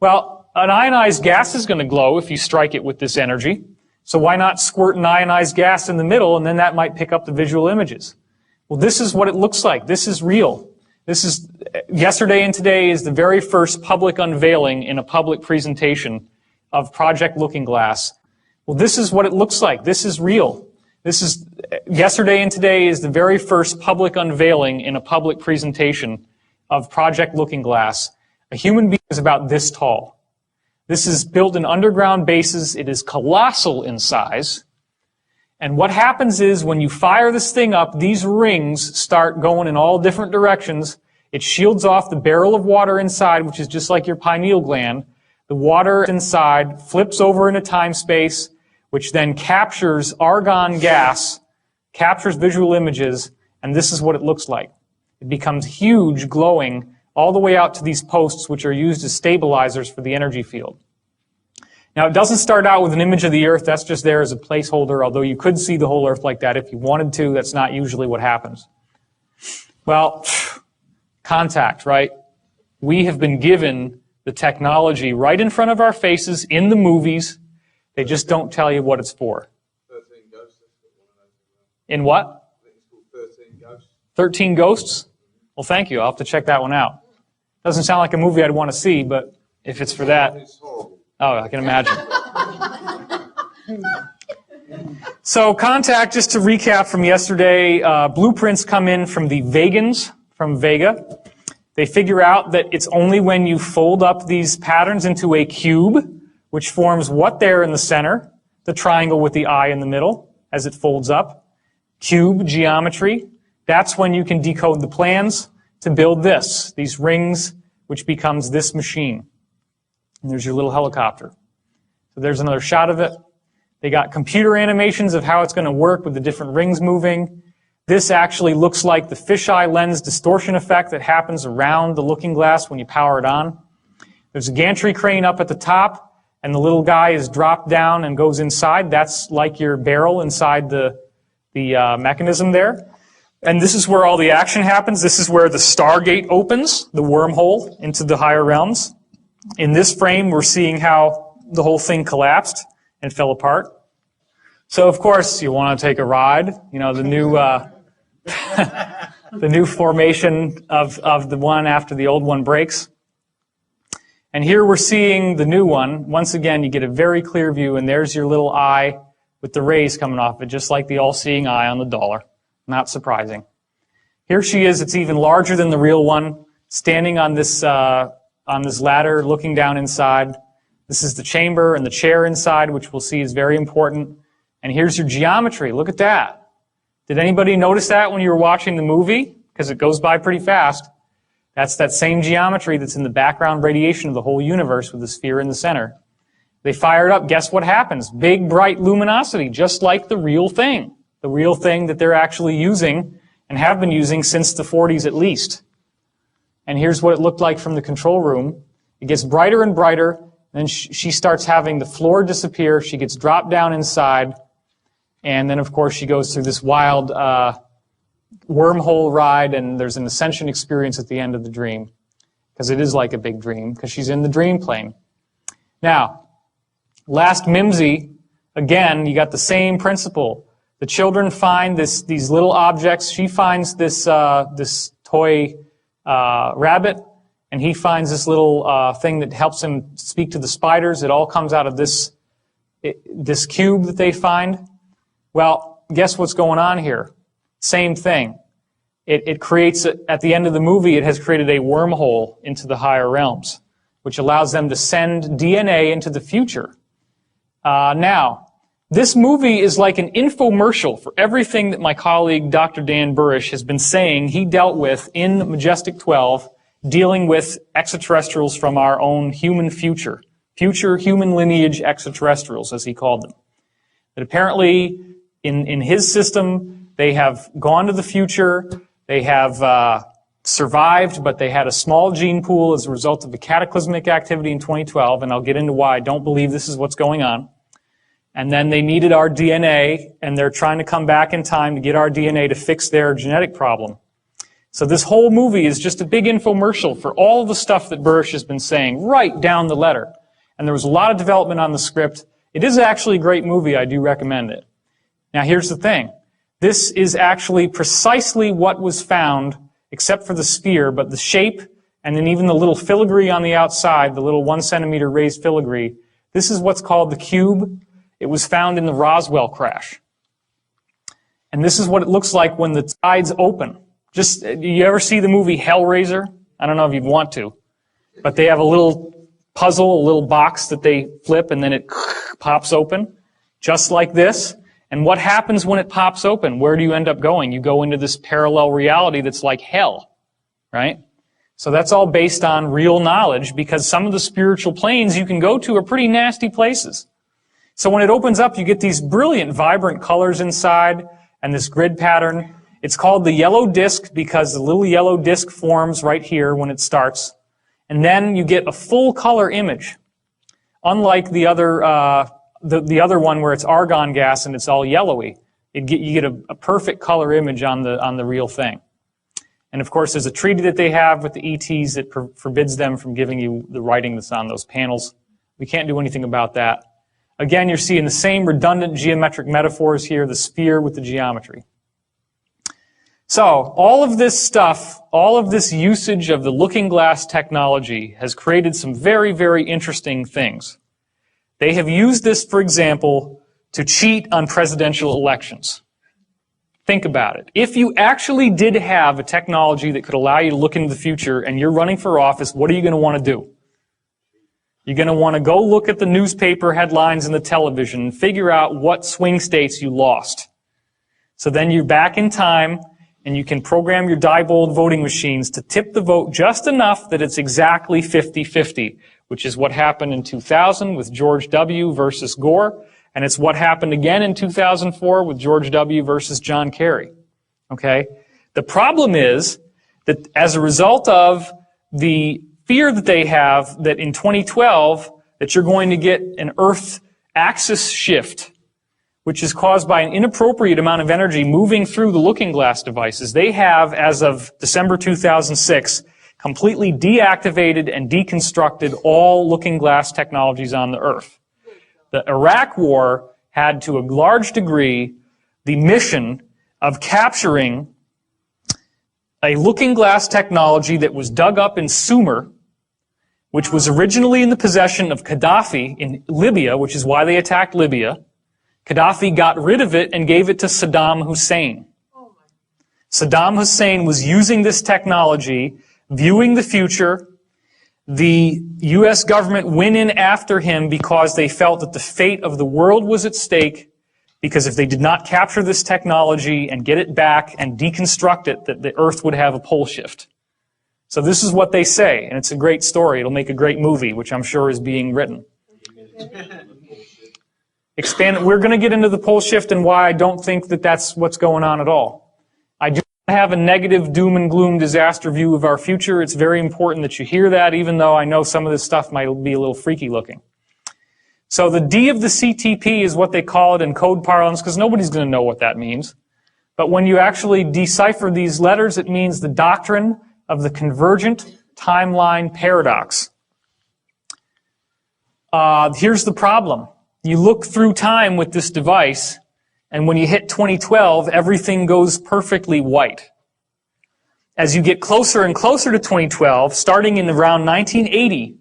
Well, an ionized gas is going to glow if you strike it with this energy, so why not squirt an ionized gas in the middle, and then that might pick up the visual images? Well, this is what it looks like. This is real. This is, yesterday and today is the very first public unveiling in a public presentation of Project Looking Glass. Well, this is what it looks like. This is real. This is, yesterday and today is the very first public unveiling in a public presentation of Project Looking Glass. A human being is about this tall. This is built in underground bases. It is colossal in size. And what happens is when you fire this thing up, these rings start going in all different directions. It shields off the barrel of water inside, which is just like your pineal gland. The water inside flips over into time-space, which then captures argon gas, captures visual images, and this is what it looks like. It becomes huge, glowing, all the way out to these posts, which are used as stabilizers for the energy field. Now, it doesn't start out with an image of the Earth. That's just there as a placeholder, although you could see the whole Earth like that if you wanted to. That's not usually what happens. Well, contact, right? We have been given the technology right in front of our faces in the movies. They just don't tell you what it's for. 13 ghosts. In what? I think it's called 13 ghosts. 13 Ghosts? Well, thank you. I'll have to check that one out. Doesn't sound like a movie I'd want to see, but if it's for that... It's horrible. Oh, I can imagine. So contact, just to recap from yesterday, blueprints come in from the Vegans, from Vega. They figure out that it's only when you fold up these patterns into a cube, which forms what there in the center, the triangle with the eye in the middle, as it folds up. Cube geometry. That's when you can decode the plans to build this, these rings, which becomes this machine. And there's your little helicopter. So there's another shot of it. They got computer animations of how it's going to work with the different rings moving. This actually looks like the fisheye lens distortion effect that happens around the looking glass when you power it on. There's a gantry crane up at the top, and the little guy is dropped down and goes inside. That's like your barrel inside the mechanism there. And this is where all the action happens. This is where the Stargate opens, the wormhole into the higher realms. In this frame, we're seeing how the whole thing collapsed and fell apart. So, of course, you want to take a ride. You know, the new the new formation of the one after the old one breaks. And here we're seeing the new one. Once again, you get a very clear view, and there's your little eye with the rays coming off it, just like the all-seeing eye on the dollar. Not surprising. Here she is. It's even larger than the real one, standing on this ladder, looking down inside. This is the chamber and the chair inside, which we'll see is very important. And here's your geometry. Look at that. Did anybody notice that when you were watching the movie? Because it goes by pretty fast. That's that same geometry that's in the background radiation of the whole universe with the sphere in the center. They fire it up. Guess what happens? Big, bright luminosity, just like the real thing. The real thing that they're actually using and have been using since the 40s at least. And here's what it looked like from the control room. It gets brighter and brighter. Then she starts having the floor disappear. She gets dropped down inside. And then, of course, she goes through this wild wormhole ride, and there's an ascension experience at the end of the dream. Because it is like a big dream, because she's in the dream plane. Now, last Mimsy, again, you got the same principle. The children find these little objects. She finds this toy rabbit, and he finds this little thing that helps him speak to the spiders. It all comes out of this cube that they find. Well, guess what's going on here? Same thing. It creates, at the end of the movie, it has created a wormhole into the higher realms, which allows them to send DNA into the future. Now, this movie is like an infomercial for everything that my colleague Dr. Dan Burish has been saying he dealt with in Majestic 12, dealing with extraterrestrials from our own human future human lineage extraterrestrials, as he called them. That apparently, in his system, they have gone to the future, they have survived, but they had a small gene pool as a result of the cataclysmic activity in 2012, and I'll get into why I don't believe this is what's going on. And then they needed our DNA, and they're trying to come back in time to get our DNA to fix their genetic problem. So this whole movie is just a big infomercial for all the stuff that Burish has been saying, right down the letter. And there was a lot of development on the script. It is actually a great movie. I do recommend it. Now, here's the thing. This is actually precisely what was found, except for the sphere, but the shape, and then even the little filigree on the outside, the little 1 centimeter raised filigree. This is what's called the cube. It was found in the Roswell crash. And this is what it looks like when the tides open. Just, you ever see the movie Hellraiser? I don't know if you'd want to. But they have a little puzzle, a little box that they flip, and then it pops open, just like this. And what happens when it pops open? Where do you end up going? You go into this parallel reality that's like hell, right? So that's all based on real knowledge, because some of the spiritual planes you can go to are pretty nasty places. So when it opens up, you get these brilliant, vibrant colors inside and this grid pattern. It's called the yellow disk because the little yellow disk forms right here when it starts. And then you get a full color image. Unlike the other one where it's argon gas and it's all yellowy. You get a perfect color image on the real thing. And of course, there's a treaty that they have with the ETs that forbids them from giving you the writing that's on those panels. We can't do anything about that. Again, you're seeing the same redundant geometric metaphors here, the sphere with the geometry. So, all of this stuff, all of this usage of the looking glass technology has created some very, very interesting things. They have used this, for example, to cheat on presidential elections. Think about it. If you actually did have a technology that could allow you to look into the future and you're running for office, what are you going to want to do? You're going to want to go look at the newspaper headlines and the television and figure out what swing states you lost. So then you're back in time and you can program your Diebold voting machines to tip the vote just enough that it's exactly 50-50, which is what happened in 2000 with George W. versus Gore, and it's what happened again in 2004 with George W. versus John Kerry. Okay? The problem is that as a result of the fear that they have that in 2012 that you're going to get an Earth axis shift, which is caused by an inappropriate amount of energy moving through the looking glass devices. They have, as of December 2006, completely deactivated and deconstructed all looking glass technologies on the Earth. The Iraq War had, to a large degree, the mission of capturing a looking glass technology that was dug up in Sumer, which was originally in the possession of Gaddafi in Libya, which is why they attacked Libya. Gaddafi got rid of it and gave it to Saddam Hussein. Saddam Hussein was using this technology, viewing the future, The U.S. government went in after him because they felt that the fate of the world was at stake, because if they did not capture this technology and get it back and deconstruct it, that the Earth would have a pole shift. So this is what they say, and it's a great story. It'll make a great movie, which I'm sure is being written. We're going to get into the pole shift and why I don't think that that's what's going on at all. I do not have a negative doom and gloom disaster view of our future. It's very important that you hear that, even though I know some of this stuff might be a little freaky looking. So the D of the CTP is what they call it in code parlance, because nobody's going to know what that means. But when you actually decipher these letters, it means the doctrine of the convergent timeline paradox. Here's the problem. You look through time with this device, and when you hit 2012, everything goes perfectly white. As you get closer and closer to 2012, starting in around 1980,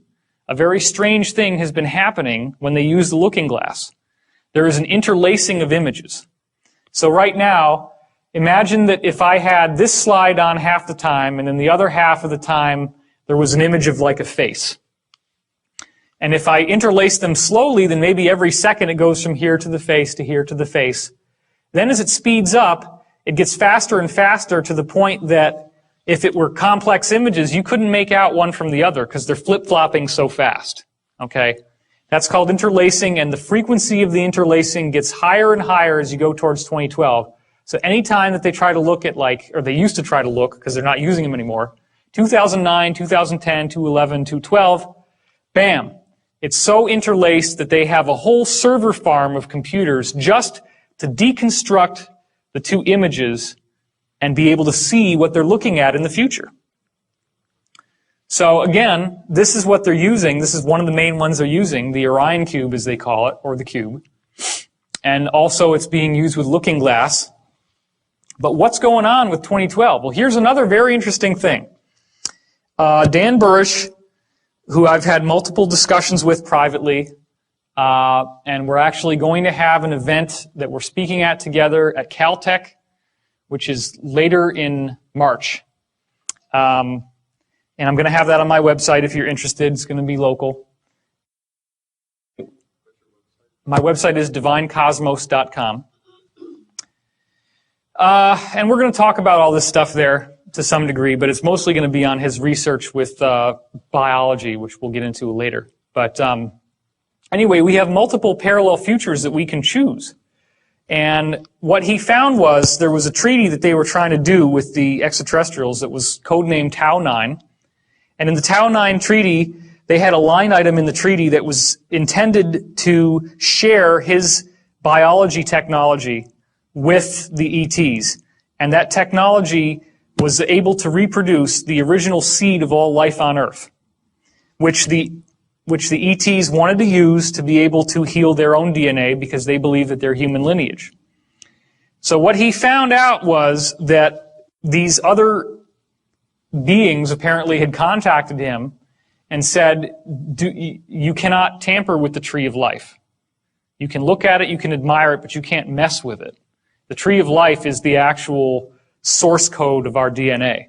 a very strange thing has been happening when they use the looking glass. There is an interlacing of images. So right now, imagine that if I had this slide on half the time, and then the other half of the time, there was an image of like a face. And if I interlace them slowly, then maybe every second it goes from here to the face to here to the face. Then as it speeds up, it gets faster and faster to the point that if it were complex images, you couldn't make out one from the other because they're flip-flopping so fast. Okay? That's called interlacing, and the frequency of the interlacing gets higher and higher as you go towards 2012. So any time that they try to look at or they used to try to look because they're not using them anymore, 2009, 2010, 2011, 2012, bam. It's so interlaced that they have a whole server farm of computers just to deconstruct the two images and be able to see what they're looking at in the future. So again, this is what they're using. This is one of the main ones they're using, the Orion cube as they call it, or the cube. And also it's being used with looking glass. But what's going on with 2012? Well, here's another very interesting thing. Dan Burrish, who I've had multiple discussions with privately, and we're actually going to have an event that we're speaking at together at Caltech, which is later in March. And I'm going to have that on my website if you're interested. It's going to be local. My website is divinecosmos.com. And we're going to talk about all this stuff there to some degree, but it's mostly going to be on his research with biology, which we'll get into later. But anyway, we have multiple parallel futures that we can choose. And what he found was there was a treaty that they were trying to do with the extraterrestrials that was codenamed Tau 9. And in the Tau 9 treaty, they had a line item in the treaty that was intended to share his biology technology with the ETs. And that technology was able to reproduce the original seed of all life on Earth, which the ETs wanted to use to be able to heal their own DNA because they believe that they're human lineage. So what he found out was that these other beings apparently had contacted him and said, you cannot tamper with the tree of life. You can look at it, you can admire it, but you can't mess with it. The tree of life is the actual source code of our DNA.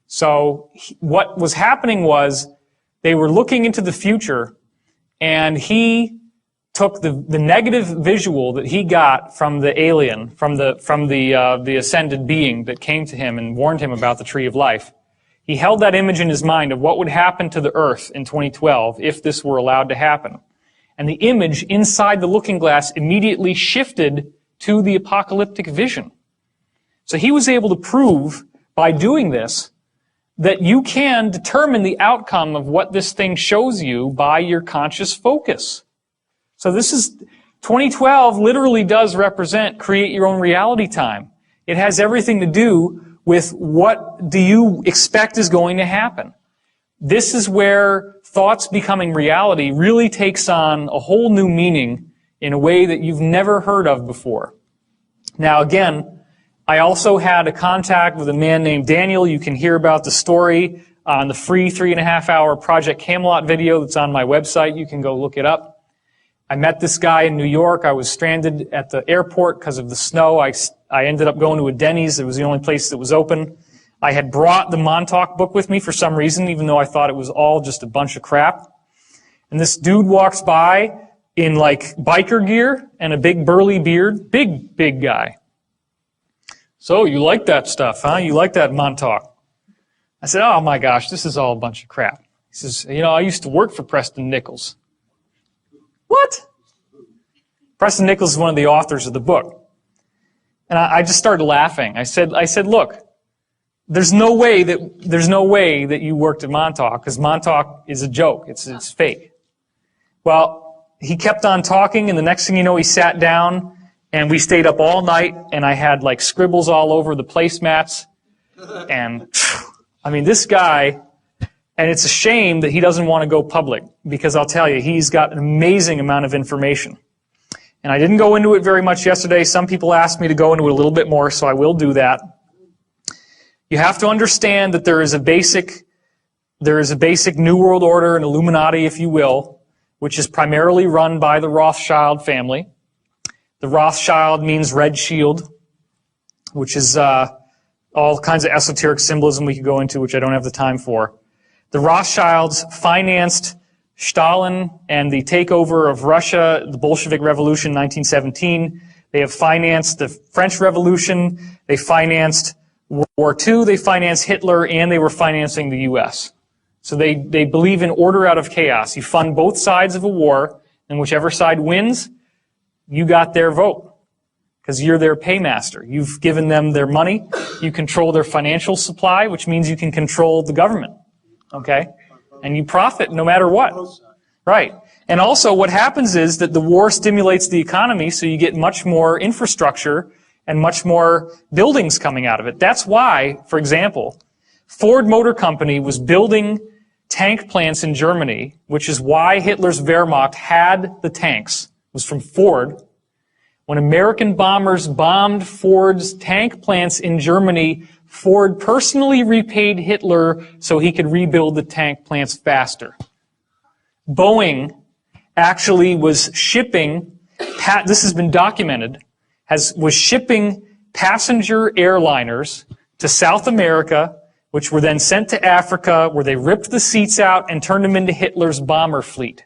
So what was happening was they were looking into the future, and he took the negative visual that he got from the alien, from the ascended being that came to him and warned him about the tree of life. He held that image in his mind of what would happen to the Earth in 2012 if this were allowed to happen. And the image inside the looking glass immediately shifted to the apocalyptic vision. So he was able to prove by doing this that you can determine the outcome of what this thing shows you by your conscious focus. So 2012 literally does represent create your own reality time. It has everything to do with what do you expect is going to happen. This is where thoughts becoming reality really takes on a whole new meaning in a way that you've never heard of before. Now again, I also had a contact with a man named Daniel. You can hear about the story on the free 3.5-hour Project Camelot video that's on my website. You can go look it up. I met this guy in New York. I was stranded at the airport because of the snow. I ended up going to a Denny's. It was the only place that was open. I had brought the Montauk book with me for some reason, even though I thought it was all just a bunch of crap. And this dude walks by in like biker gear and a big burly beard. Big guy. So you like that stuff, huh? You like that Montauk? I said, oh my gosh, this is all a bunch of crap. He says, I used to work for Preston Nichols. What? Preston Nichols is one of the authors of the book. And I just started laughing. I said, look, there's no way that you worked at Montauk, because Montauk is a joke. It's fake. Well, he kept on talking, and the next thing you know, he sat down, and we stayed up all night, and I had like scribbles all over the placemats. And I mean, this guy, and it's a shame that he doesn't want to go public, because I'll tell you, he's got an amazing amount of information. And I didn't go into it very much yesterday. Some people asked me to go into it a little bit more, so I will do that. You have to understand that there is a basic New World Order, an Illuminati, if you will, which is primarily run by the Rothschild family. The Rothschild means red shield, which is all kinds of esoteric symbolism we could go into, which I don't have the time for. The Rothschilds financed Stalin and the takeover of Russia, the Bolshevik Revolution in 1917. They have financed the French Revolution. They financed World War II. They financed Hitler, and they were financing the U.S. So they believe in order out of chaos. You fund both sides of a war, and whichever side wins, you got their vote, because you're their paymaster. You've given them their money. You control their financial supply, which means you can control the government. Okay? And you profit no matter what. Right. And also what happens is that the war stimulates the economy, so you get much more infrastructure and much more buildings coming out of it. That's why, for example, Ford Motor Company was building tank plants in Germany, which is why Hitler's Wehrmacht had the tanks. It was from Ford. When American bombers bombed Ford's tank plants in Germany, Ford personally repaid Hitler so he could rebuild the tank plants faster. Boeing actually was shipping, this has been documented, was shipping passenger airliners to South America, which were then sent to Africa, where they ripped the seats out and turned them into Hitler's bomber fleet.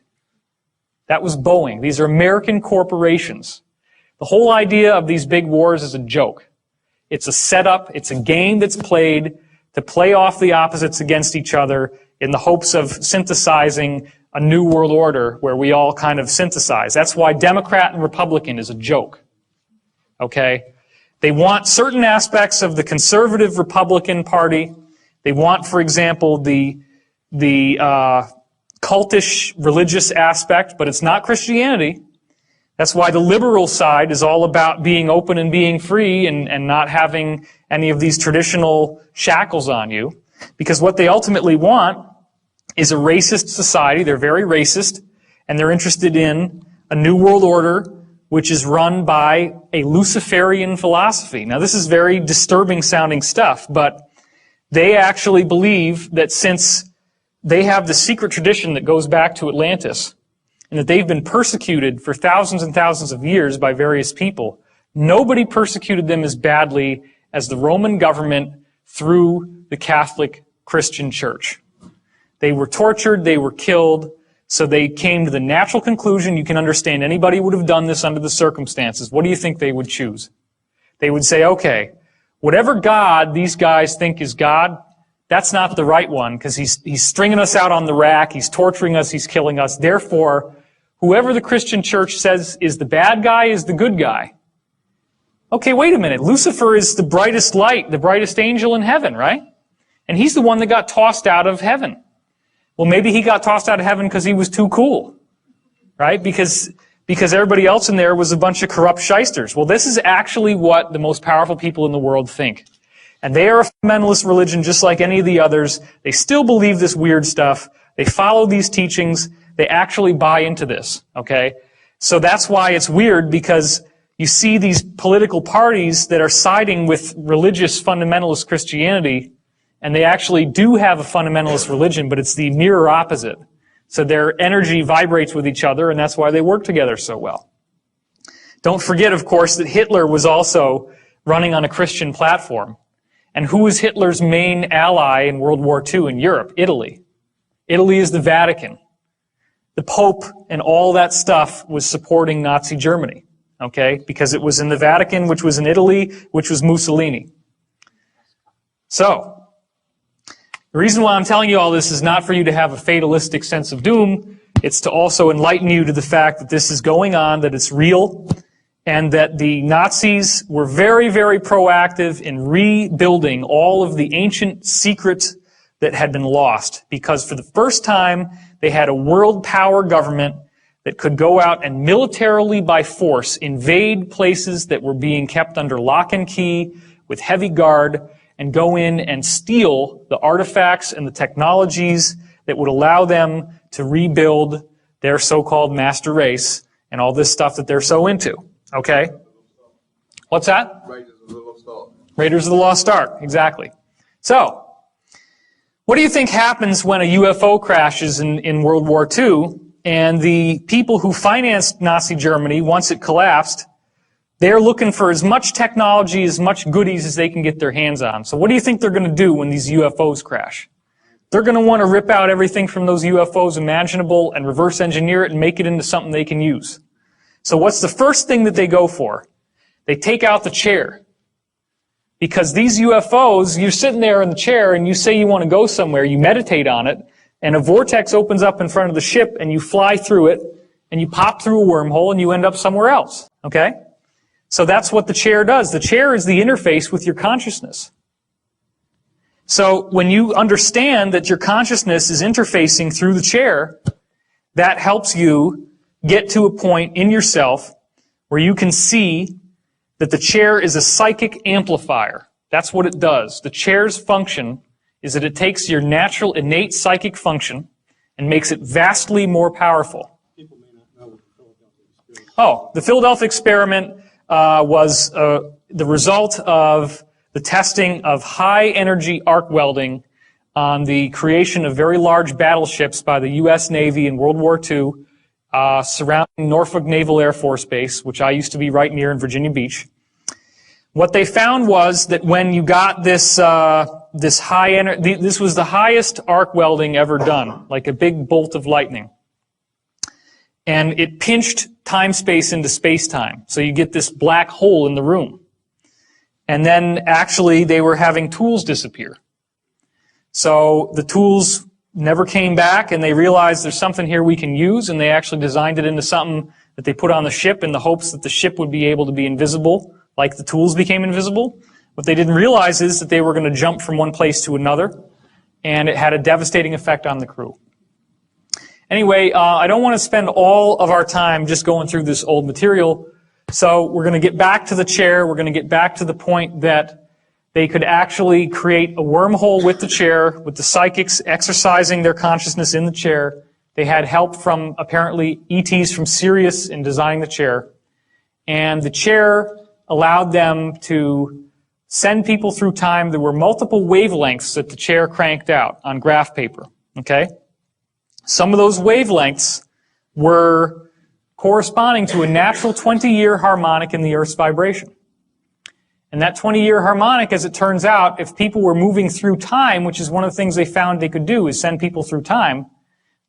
That was Boeing. These are American corporations. The whole idea of these big wars is a joke. It's a setup. It's a game that's played to play off the opposites against each other in the hopes of synthesizing a new world order where we all kind of synthesize. That's why Democrat and Republican is a joke. Okay? They want certain aspects of the conservative Republican Party. They want, for example, the cultish religious aspect, but it's not Christianity. That's why the liberal side is all about being open and being free and not having any of these traditional shackles on you. Because what they ultimately want is a racist society. They're very racist, and they're interested in a new world order which is run by a Luciferian philosophy. Now, this is very disturbing sounding stuff, but they actually believe that since they have the secret tradition that goes back to Atlantis, and that they've been persecuted for thousands and thousands of years by various people, nobody persecuted them as badly as the Roman government through the Catholic Christian Church. They were tortured, they were killed, so they came to the natural conclusion, you can understand anybody would have done this under the circumstances. What do you think they would choose? They would say, okay, whatever God these guys think is God, that's not the right one, because he's stringing us out on the rack, he's torturing us, he's killing us. Therefore, whoever the Christian church says is the bad guy is the good guy. Okay, wait a minute. Lucifer is the brightest light, the brightest angel in heaven, right? And he's the one that got tossed out of heaven. Well, maybe he got tossed out of heaven because he was too cool, right? Because everybody else in there was a bunch of corrupt shysters. Well, this is actually what the most powerful people in the world think. And they are a fundamentalist religion just like any of the others. They still believe this weird stuff. They follow these teachings. They actually buy into this, okay? So that's why it's weird, because you see these political parties that are siding with religious fundamentalist Christianity, and they actually do have a fundamentalist religion, but it's the mirror opposite. So their energy vibrates with each other, and that's why they work together so well. Don't forget, of course, that Hitler was also running on a Christian platform. And who was Hitler's main ally in World War II in Europe? Italy. Italy is the Vatican. The Pope and all that stuff was supporting Nazi Germany, okay? Because it was in the Vatican, which was in Italy, which was Mussolini. So, the reason why I'm telling you all this is not for you to have a fatalistic sense of doom. It's to also enlighten you to the fact that this is going on, that it's real, and that the Nazis were very, very proactive in rebuilding all of the ancient secrets that had been lost. Because for the first time, they had a world power government that could go out and militarily by force invade places that were being kept under lock and key with heavy guard and go in and steal the artifacts and the technologies that would allow them to rebuild their so-called master race and all this stuff that they're so into. Okay? What's that? Raiders of the Lost Ark. Raiders of the Lost Ark, exactly. So, what do you think happens when a UFO crashes in World War II and the people who financed Nazi Germany, once it collapsed, they're looking for as much technology, as much goodies as they can get their hands on. So what do you think they're going to do when these UFOs crash? They're going to want to rip out everything from those UFOs imaginable and reverse engineer it and make it into something they can use. So what's the first thing that they go for? They take out the chair. Because these UFOs, you're sitting there in the chair and you say you want to go somewhere, you meditate on it, and a vortex opens up in front of the ship and you fly through it, and you pop through a wormhole and you end up somewhere else. Okay? So that's what the chair does. The chair is the interface with your consciousness. So when you understand that your consciousness is interfacing through the chair, that helps you get to a point in yourself where you can see that the chair is a psychic amplifier. That's what it does. The chair's function is that it takes your natural innate psychic function and makes it vastly more powerful. People may not know what the Philadelphia experiment is. Oh, the Philadelphia experiment was the result of the testing of high-energy arc welding on the creation of very large battleships by the U.S. Navy in World War II, surrounding Norfolk Naval Air Force Base, which I used to be right near in Virginia Beach. What they found was that when you got this high energy, this was the highest arc welding ever done, like a big bolt of lightning. And it pinched time-space into space-time. So you get this black hole in the room. And then actually they were having tools disappear. So the tools never came back, and they realized there's something here we can use, and they actually designed it into something that they put on the ship in the hopes that the ship would be able to be invisible, like the tools became invisible. What they didn't realize is that they were going to jump from one place to another, and it had a devastating effect on the crew. Anyway, I don't want to spend all of our time just going through this old material, so we're going to get back to the chair. We're going to get back to the point that they could actually create a wormhole with the chair, with the psychics exercising their consciousness in the chair. They had help from, apparently, ETs from Sirius in designing the chair. And the chair allowed them to send people through time. There were multiple wavelengths that the chair cranked out on graph paper. Okay? Some of those wavelengths were corresponding to a natural 20-year harmonic in the Earth's vibration. And that 20-year harmonic, as it turns out, if people were moving through time, which is one of the things they found they could do, is send people through time,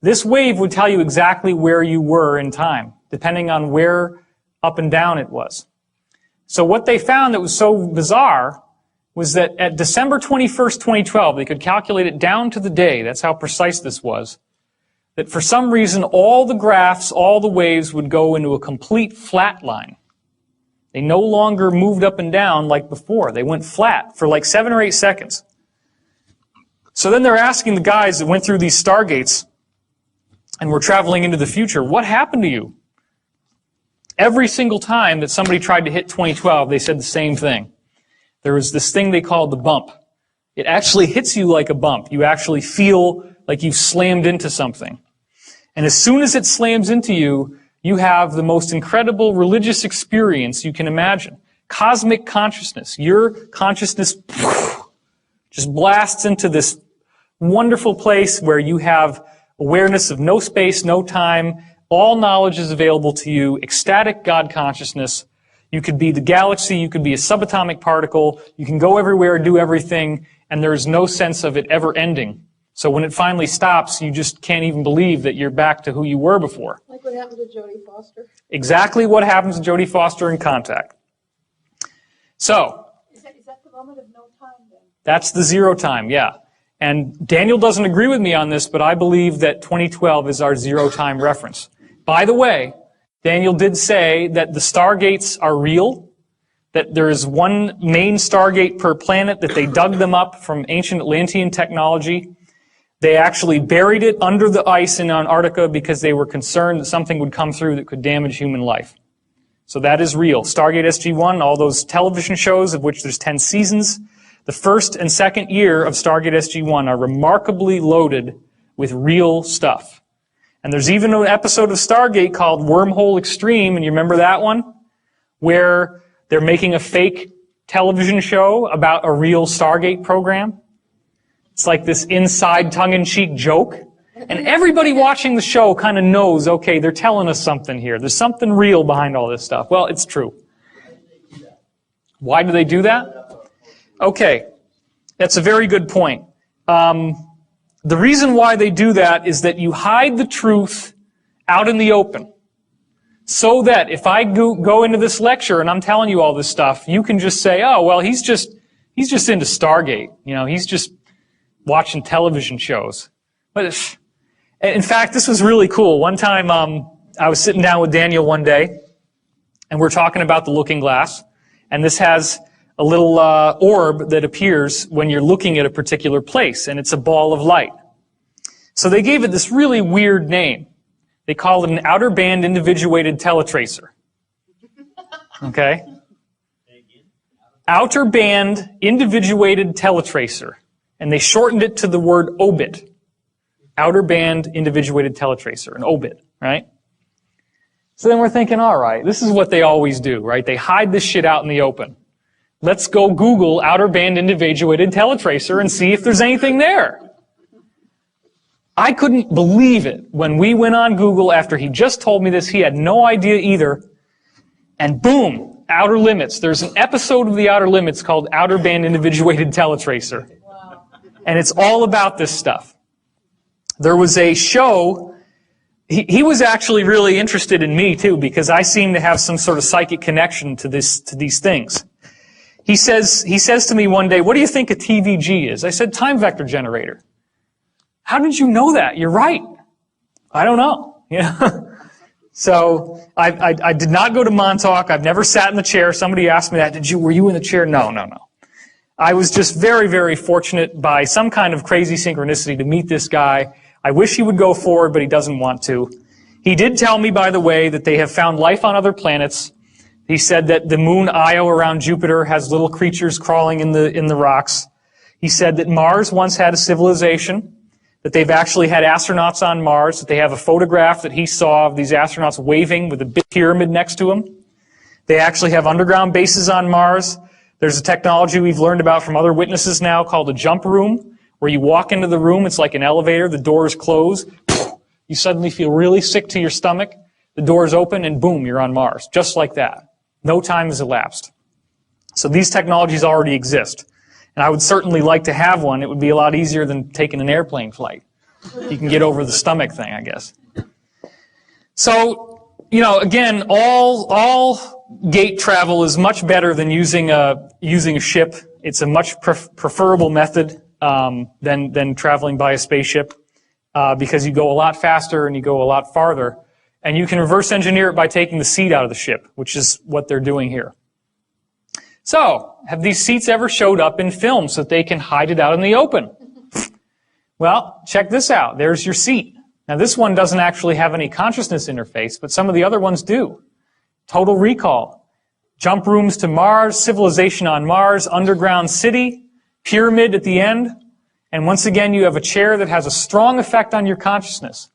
this wave would tell you exactly where you were in time, depending on where up and down it was. So what they found that was so bizarre was that at December 21st, 2012, they could calculate it down to the day, that's how precise this was, that for some reason all the graphs, all the waves would go into a complete flat line. They no longer moved up and down like before. They went flat for like 7 or 8 seconds. So then they're asking the guys that went through these stargates and were traveling into the future, what happened to you? Every single time that somebody tried to hit 2012, they said the same thing. There was this thing they called the bump. It actually hits you like a bump. You actually feel like you've slammed into something. And as soon as it slams into you, you have the most incredible religious experience you can imagine. Cosmic consciousness. Your consciousness just blasts into this wonderful place where you have awareness of no space, no time. All knowledge is available to you. Ecstatic God consciousness. You could be the galaxy, you could be a subatomic particle, you can go everywhere, do everything, and there's no sense of it ever ending. So when it finally stops, you just can't even believe that you're back to who you were before. Like what happened to Jodie Foster? Exactly what happens to Jodie Foster in Contact. So, Is that the moment of no time then? that's the zero time, yeah. And Daniel doesn't agree with me on this, but I believe that 2012 is our zero time reference. By the way, Daniel did say that the stargates are real, that there is one main stargate per planet, that they dug them up from ancient Atlantean technology. They actually buried it under the ice in Antarctica because they were concerned that something would come through that could damage human life. So that is real. Stargate SG-1, all those television shows, of which there's 10 seasons, the first and second year of Stargate SG-1 are remarkably loaded with real stuff. And there's even an episode of Stargate called Wormhole Extreme, and you remember that one? Where they're making a fake television show about a real Stargate program. It's like this inside tongue-in-cheek joke. And everybody watching the show kind of knows, okay, they're telling us something here. There's something real behind all this stuff. Well, it's true. Why do they do that? Okay, that's a very good point. The reason why they do that is that you hide the truth out in the open. So that if I go into this lecture and I'm telling you all this stuff, you can just say, oh, well, he's just into Stargate. You know, he's just watching television shows. But in fact, this was really cool. One time, I was sitting down with Daniel one day, and we're talking about the looking glass, and this has a little orb that appears when you're looking at a particular place, and it's a ball of light. So they gave it this really weird name. They called it an outer band individuated teletracer. Okay? Outer band individuated teletracer. And they shortened it to the word obit. Outer band individuated teletracer, an obit, right? So then we're thinking, all right, this is what they always do, right? They hide this shit out in the open. Let's go Google outer band individuated teletracer and see if there's anything there. I couldn't believe it when we went on Google after he just told me this. He had no idea either. And boom, Outer Limits. There's an episode of the Outer Limits called Outer Band Individuated Teletracer. Wow. And it's all about this stuff. There was a show. He was actually really interested in me too, because I seem to have some sort of psychic connection to these things. He says to me one day, what do you think a TVG is? I said, time vector generator. How did you know that? You're right. I don't know. Yeah. So I did not go to Montauk. I've never sat in the chair. Somebody asked me that. Were you in the chair? No. I was just very, very fortunate by some kind of crazy synchronicity to meet this guy. I wish he would go forward, but he doesn't want to. He did tell me, by the way, that they have found life on other planets. He said that the moon Io around Jupiter has little creatures crawling in the rocks. He said that Mars once had a civilization, that they've actually had astronauts on Mars, that they have a photograph that he saw of these astronauts waving with a big pyramid next to them. They actually have underground bases on Mars. There's a technology we've learned about from other witnesses now called a jump room, where you walk into the room, it's like an elevator, the doors close, you suddenly feel really sick to your stomach, the doors open, and boom, you're on Mars. Just like that. No time has elapsed. So these technologies already exist. And I would certainly like to have one. It would be a lot easier than taking an airplane flight. You can get over the stomach thing, I guess. So, again, all gate travel is much better than using a ship. It's a much preferable method than traveling by a spaceship because you go a lot faster and you go a lot farther. And you can reverse engineer it by taking the seat out of the ship, which is what they're doing here. So, have these seats ever showed up in film so that they can hide it out in the open? Well, check this out. There's your seat. Now, this one doesn't actually have any consciousness interface, but some of the other ones do. Total Recall, jump rooms to Mars, civilization on Mars, underground city, pyramid at the end, and once again, you have a chair that has a strong effect on your consciousness.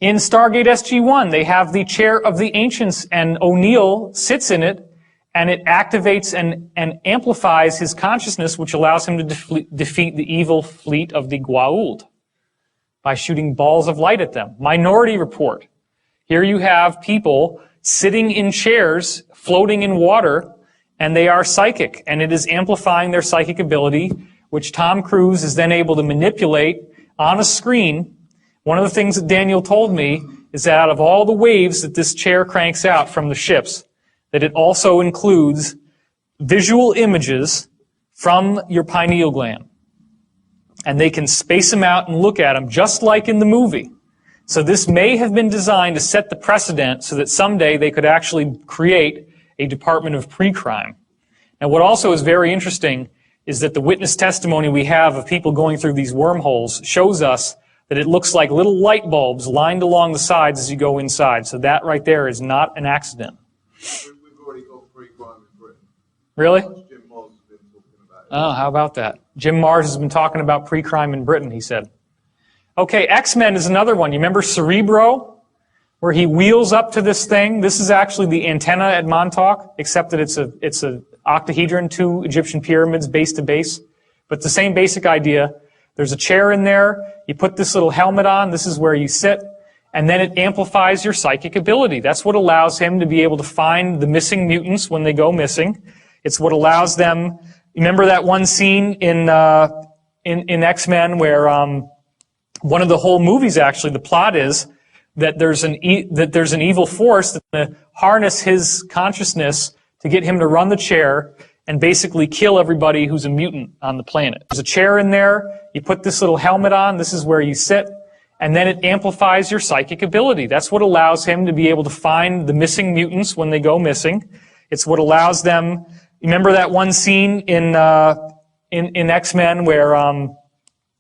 In Stargate SG-1, they have the chair of the ancients, and O'Neill sits in it, and it activates and amplifies his consciousness, which allows him to defeat the evil fleet of the Goa'uld by shooting balls of light at them. Minority Report. Here you have people sitting in chairs, floating in water, and they are psychic, and it is amplifying their psychic ability, which Tom Cruise is then able to manipulate on a screen. One of the things that Daniel told me is that out of all the waves that this chair cranks out from the ships, that it also includes visual images from your pineal gland. And they can space them out and look at them just like in the movie. So this may have been designed to set the precedent so that someday they could actually create a department of pre-crime. Now what also is very interesting is that the witness testimony we have of people going through these wormholes shows us that it looks like little light bulbs lined along the sides as you go inside. So that right there is not an accident. We've already got pre-crime in Britain. Really? Jim Moss has been talking about it. Oh, how about that? Jim Mars has been talking about pre-crime in Britain, he said. Okay, X-Men is another one. You remember Cerebro? Where he wheels up to this thing. This is actually the antenna at Montauk, except that it's a octahedron, 2 Egyptian pyramids base to base. But the same basic idea. There's a chair in there. You put this little helmet on. This is where you sit. And then it amplifies your psychic ability. That's what allows him to be able to find the missing mutants when they go missing. It's what allows them. Remember that one scene in X-Men where one of the whole movies actually, the plot is that there's an evil force that's going to harness his consciousness to get him to run the chair and basically kill everybody who's a mutant on the planet. There's a chair in there. You put this little helmet on. This is where you sit. And then it amplifies your psychic ability. That's what allows him to be able to find the missing mutants when they go missing. It's what allows them. Remember that one scene in X-Men where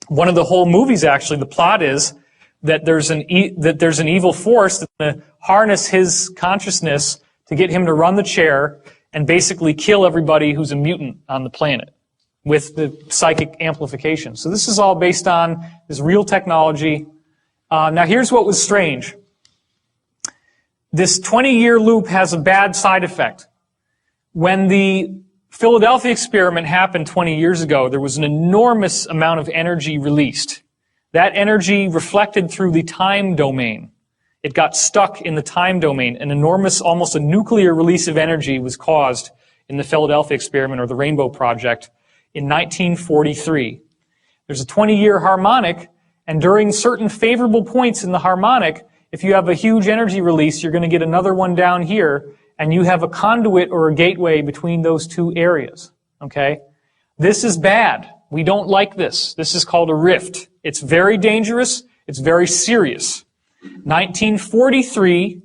one of the whole movies actually, the plot is that there's an evil force that's going to harness his consciousness to get him to run the chair and basically kill everybody who's a mutant on the planet with the psychic amplification. So this is all based on this real technology. Now here's what was strange. This 20-year loop has a bad side effect. When the Philadelphia experiment happened 20 years ago, there was an enormous amount of energy released. That energy reflected through the time domain. It got stuck in the time domain. An enormous, almost a nuclear release of energy was caused in the Philadelphia experiment or the Rainbow Project in 1943. There's a 20-year harmonic, and during certain favorable points in the harmonic, if you have a huge energy release, you're going to get another one down here, and you have a conduit or a gateway between those two areas. Okay? This is bad. We don't like this. This is called a rift. It's very dangerous. It's very serious. 1943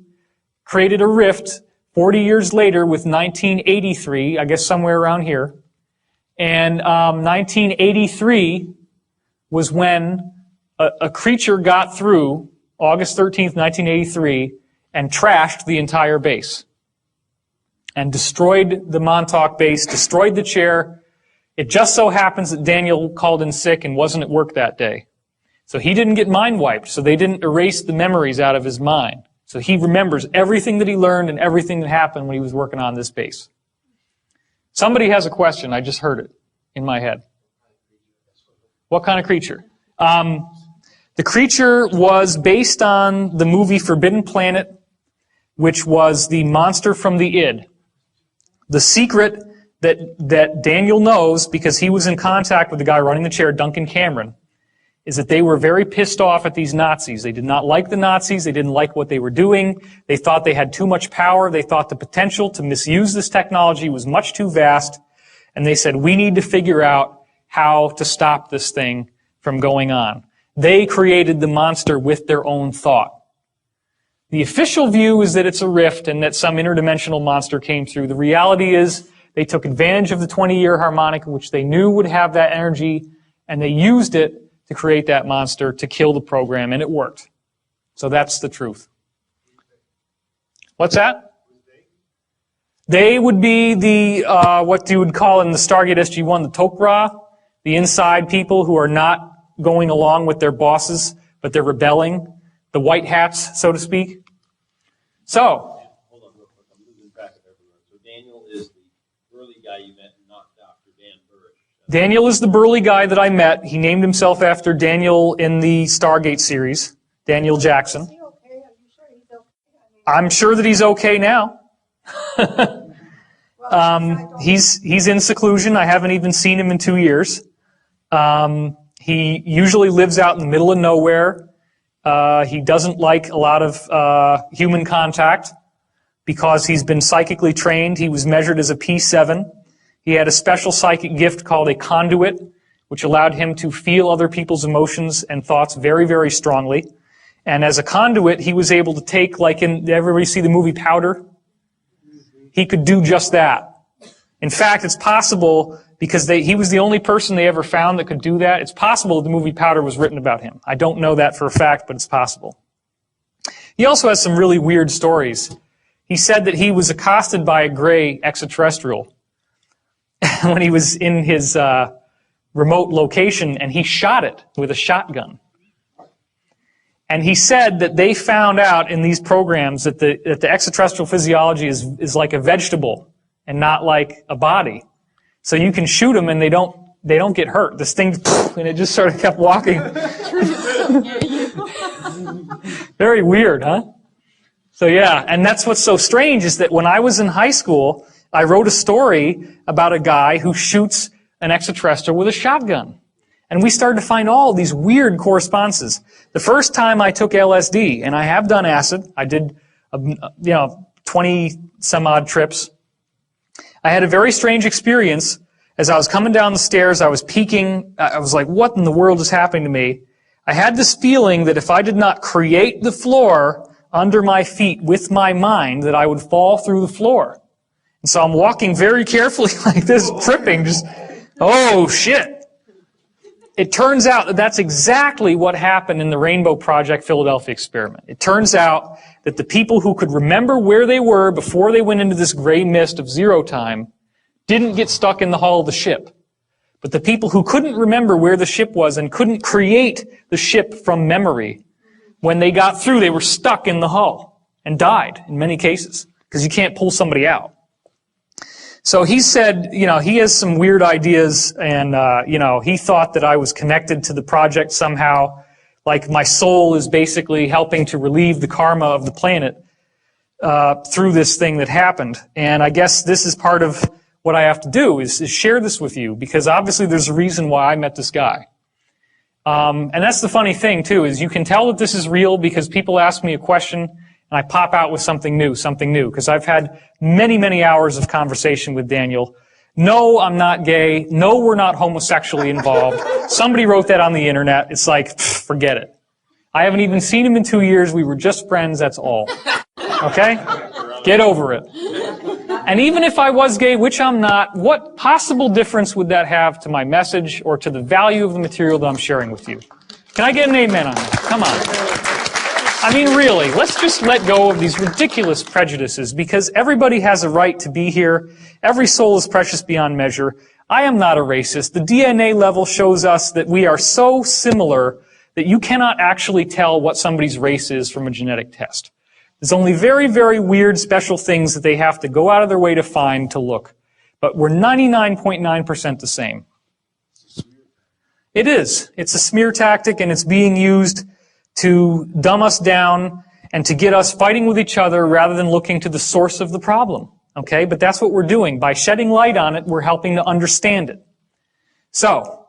created a rift 40 years later with 1983, I guess somewhere around here. And 1983 was when a creature got through, August 13th, 1983, and trashed the entire base. And destroyed the Montauk base, destroyed the chair. It just so happens that Daniel called in sick and wasn't at work that day. So he didn't get mind wiped, so they didn't erase the memories out of his mind. So he remembers everything that he learned and everything that happened when he was working on this base. Somebody has a question. I just heard it in my head. What kind of creature? The creature was based on the movie Forbidden Planet, which was the monster from the id. The secret that Daniel knows, because he was in contact with the guy running the chair, Duncan Cameron, is that they were very pissed off at these Nazis. They did not like the Nazis. They didn't like what they were doing. They thought they had too much power. They thought the potential to misuse this technology was much too vast. And they said, we need to figure out how to stop this thing from going on. They created the monster with their own thought. The official view is that it's a rift and that some interdimensional monster came through. The reality is they took advantage of the 20-year harmonic, which they knew would have that energy, and they used it to create that monster to kill the program, and it worked. So that's the truth. What's that? They would be the, what you would call in the Stargate SG-1, the Tok'ra, the inside people who are not going along with their bosses, but they're rebelling, the white hats, so to speak. So, hold on real quick, I'm losing track of everyone. So Daniel is the early guy you met, not Dr. Dan Burrish. Daniel is the burly guy that I met. He named himself after Daniel in the Stargate series, Daniel Jackson. Is he okay? Are you sure he's okay? I'm sure that he's okay now. He's in seclusion. I haven't even seen him in 2 years. He usually lives out in the middle of nowhere. He doesn't like a lot of human contact because he's been psychically trained. He was measured as a P7. He had a special psychic gift called a conduit, which allowed him to feel other people's emotions and thoughts very, very strongly. And as a conduit, he was able to take, like did everybody see the movie Powder? He could do just that. In fact, it's possible, because he was the only person they ever found that could do that, it's possible the movie Powder was written about him. I don't know that for a fact, but it's possible. He also has some really weird stories. He said that he was accosted by a gray extraterrestrial when he was in his remote location, and he shot it with a shotgun. And he said that they found out in these programs that the extraterrestrial physiology is like a vegetable and not like a body. So you can shoot them and they don't get hurt. This thing, and it just sort of kept walking. Very weird, huh? So yeah, and that's what's so strange is that when I was in high school, I wrote a story about a guy who shoots an extraterrestrial with a shotgun. And we started to find all these weird correspondences. The first time I took LSD, and I have done acid, I did 20 some odd trips. I had a very strange experience. As I was coming down the stairs, I was peeking. I was like, what in the world is happening to me? I had this feeling that if I did not create the floor under my feet with my mind, that I would fall through the floor. And so I'm walking very carefully like this, tripping, just, oh shit. It turns out that that's exactly what happened in the Rainbow Project Philadelphia experiment. It turns out that the people who could remember where they were before they went into this gray mist of zero time didn't get stuck in the hull of the ship. But the people who couldn't remember where the ship was and couldn't create the ship from memory, when they got through, they were stuck in the hull and died in many cases because you can't pull somebody out. So he said, he has some weird ideas, and, he thought that I was connected to the project somehow, like my soul is basically helping to relieve the karma of the planet through this thing that happened. And I guess this is part of what I have to do, is share this with you, because obviously there's a reason why I met this guy. And that's the funny thing, too, is you can tell that this is real because people ask me a question, and I pop out with something new, because I've had many, many hours of conversation with Daniel. No, I'm not gay. No, we're not homosexually involved. Somebody wrote that on the internet. It's like, forget it. I haven't even seen him in 2 years. We were just friends, that's all. Okay? Get over it. And even if I was gay, which I'm not, what possible difference would that have to my message or to the value of the material that I'm sharing with you? Can I get an amen on that? Come on. I mean, really, let's just let go of these ridiculous prejudices, because everybody has a right to be here. Every soul is precious beyond measure. I am not a racist. The DNA level shows us that we are so similar that you cannot actually tell what somebody's race is from a genetic test. There's only very, very weird special things that they have to go out of their way to find to look. But we're 99.9% the same. It is. It's a smear tactic, and it's being used to dumb us down and to get us fighting with each other rather than looking to the source of the problem. Okay? But that's what we're doing. By shedding light on it, we're helping to understand it. So,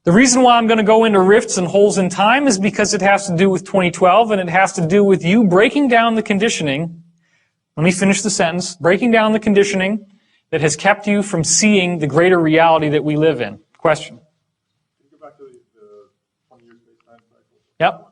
the reason why I'm going to go into rifts and holes in time is because it has to do with 2012, and it has to do with you breaking down the conditioning. Let me finish the sentence. Breaking down the conditioning that has kept you from seeing the greater reality that we live in. Question? Can you go back to the 20-year space-time cycle? Yep.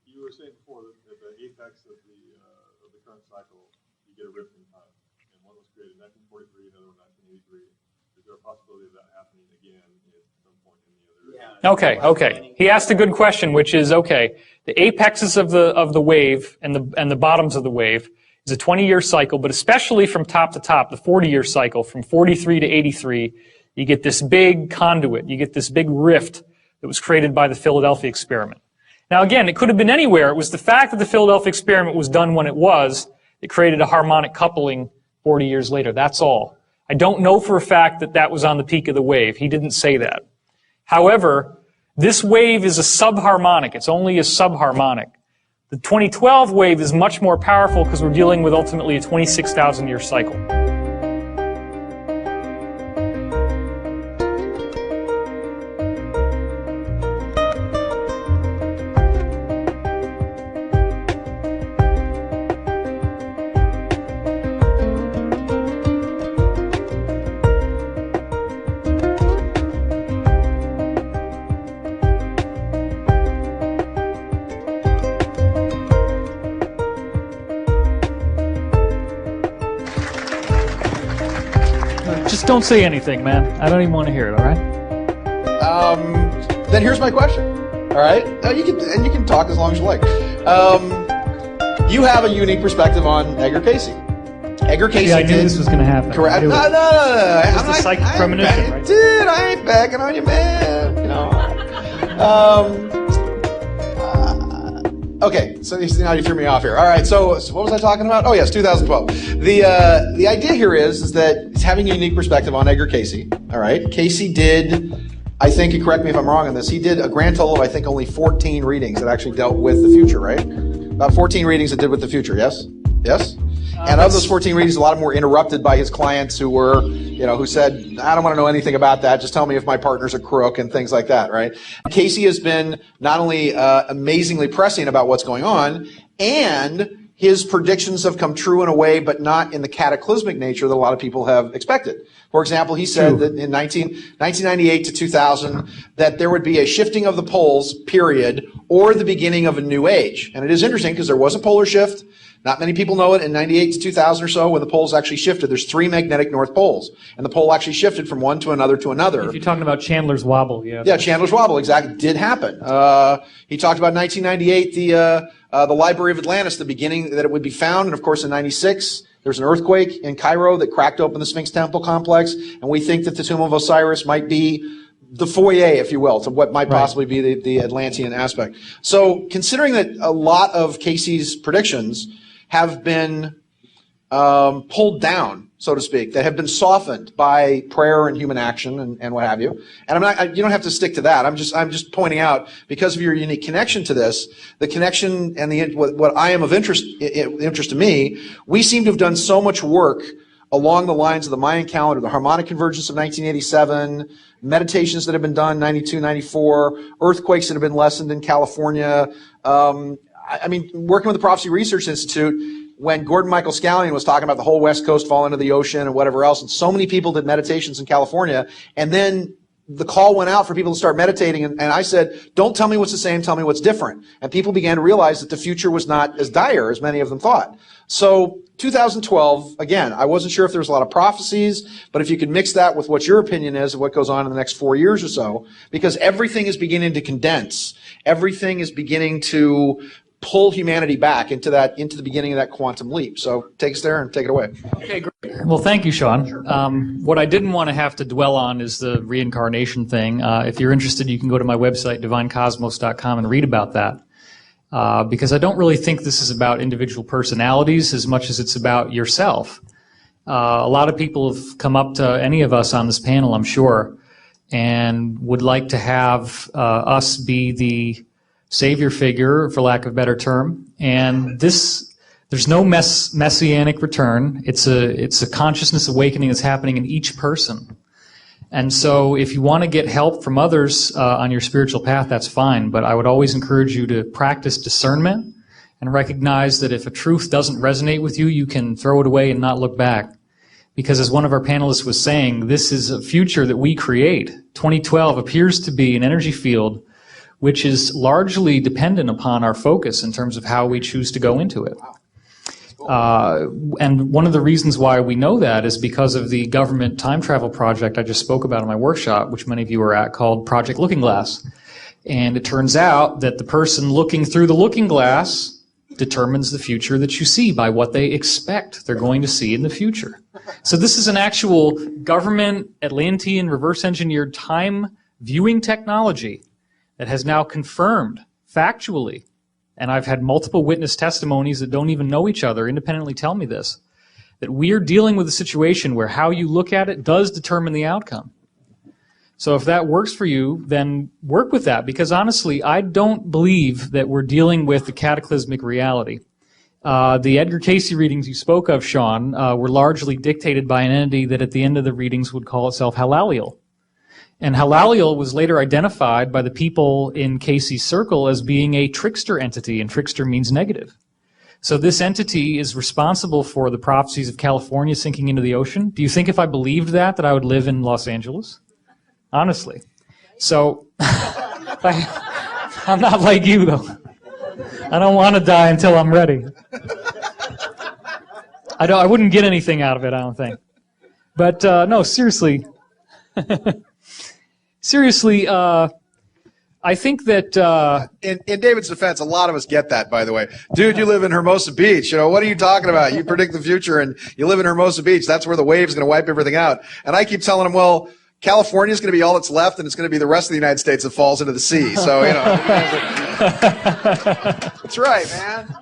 You were saying before that at the apex of the current cycle, you get a rift in time, and one was created in 1943, another one in 1983. Is there a possibility of that happening again at some point in the other? Okay. He asked a good question, which is the apexes of the wave and the bottoms of the wave is a 20-year cycle, but especially from top to top, the 40-year cycle from 43 to 83, you get this big conduit, you get this big rift that was created by the Philadelphia experiment. Now again, it could have been anywhere. It was the fact that the Philadelphia experiment was done when it was that created a harmonic coupling 40 years later. That's all. I don't know for a fact that that was on the peak of the wave. He didn't say that. However, this wave is a subharmonic. It's only a subharmonic. The 2012 wave is much more powerful because we're dealing with ultimately a 26,000-year cycle. Just don't say anything, man. I don't even want to hear it, all right? Then here's my question. All right? You can talk as long as you like. You have a unique perspective on Edgar Cayce. Edgar Cayce I knew this was going to happen. Correct. No. It's the psychic premonition, right? Dude, I ain't backing on you, man. You know. Okay, so now you threw me off here. All right, so what was I talking about? Oh yes, 2012. The idea here is that it's having a unique perspective on Edgar Cayce. All right, Cayce did, I think, and correct me if I'm wrong on this, he did a grand total of I think only 14 readings that actually dealt with the future, right? About 14 readings that did with the future. Yes. Yes. And of those 14 readings, a lot of them were interrupted by his clients who were, who said, I don't want to know anything about that. Just tell me if my partner's a crook and things like that, right? Cayce has been not only amazingly prescient about what's going on, and his predictions have come true in a way, but not in the cataclysmic nature that a lot of people have expected. For example, he said that in 1998 to 2000, that there would be a shifting of the poles, period, or the beginning of a new age. And it is interesting because there was a polar shift. Not many people know it. In 98 to 2000 or so, when the poles actually shifted, there's 3 magnetic north poles. And the pole actually shifted from one to another to another. If you're talking about Chandler's wobble, yeah. Yeah, Chandler's wobble, exactly, did happen. He talked about 1998, the Library of Atlantis, the beginning that it would be found. And of course, in 96, there was an earthquake in Cairo that cracked open the Sphinx Temple complex. And we think that the Tomb of Osiris might be the foyer, if you will, to what might possibly be the Atlantean aspect. So considering that a lot of Cayce's predictions have been pulled down, so to speak, that have been softened by prayer and human action and what have you. And you don't have to stick to that. I'm just pointing out, because of your unique connection to this, the connection and what I am of interest to me, we seem to have done so much work along the lines of the Mayan calendar, the harmonic convergence of 1987, meditations that have been done 92, 94, earthquakes that have been lessened in California. I mean, working with the Prophecy Research Institute, when Gordon Michael Scallion was talking about the whole West Coast falling into the ocean and whatever else, and so many people did meditations in California, and then the call went out for people to start meditating, and I said, don't tell me what's the same, tell me what's different. And people began to realize that the future was not as dire as many of them thought. So 2012, again, I wasn't sure if there was a lot of prophecies, but if you could mix that with what your opinion is of what goes on in the next 4 years or so, because everything is beginning to condense. Everything is beginning to pull humanity back into the beginning of that quantum leap. So take us there and take it away. Okay, great. Well, thank you, Sean. What I didn't want to have to dwell on is the reincarnation thing. If you're interested, you can go to my website, divinecosmos.com, and read about that. Because I don't really think this is about individual personalities as much as it's about yourself. A lot of people have come up to any of us on this panel, I'm sure, and would like to have us be the savior figure, for lack of a better term. And there's no messianic return. It's a consciousness awakening that's happening in each person. And so if you want to get help from others on your spiritual path, that's fine. But I would always encourage you to practice discernment and recognize that if a truth doesn't resonate with you, you can throw it away and not look back. Because as one of our panelists was saying, this is a future that we create. 2012 appears to be an energy field which is largely dependent upon our focus in terms of how we choose to go into it. And one of the reasons why we know that is because of the government time travel project I just spoke about in my workshop, which many of you were at, called Project Looking Glass. And it turns out that the person looking through the looking glass determines the future that you see by what they expect they're going to see in the future. So this is an actual government Atlantean reverse engineered time viewing technology that has now confirmed factually, and I've had multiple witness testimonies that don't even know each other independently tell me this, that we're dealing with a situation where how you look at it does determine the outcome. So if that works for you, then work with that, because honestly, I don't believe that we're dealing with the cataclysmic reality. The Edgar Cayce readings you spoke of, Sean, were largely dictated by an entity that at the end of the readings would call itself Halaliel. And Halaliel was later identified by the people in Cayce's circle as being a trickster entity, and trickster means negative. So this entity is responsible for the prophecies of California sinking into the ocean. Do you think if I believed that I would live in Los Angeles? Honestly. So, I'm not like you, though. I don't want to die until I'm ready. I wouldn't get anything out of it, I don't think. But, no, seriously. Seriously, I think that... In David's defense, a lot of us get that, by the way. Dude, you live in Hermosa Beach. What are you talking about? You predict the future, and you live in Hermosa Beach. That's where the wave's going to wipe everything out. And I keep telling him, well, California's going to be all that's left, and it's going to be the rest of the United States that falls into the sea. So, That's right, man.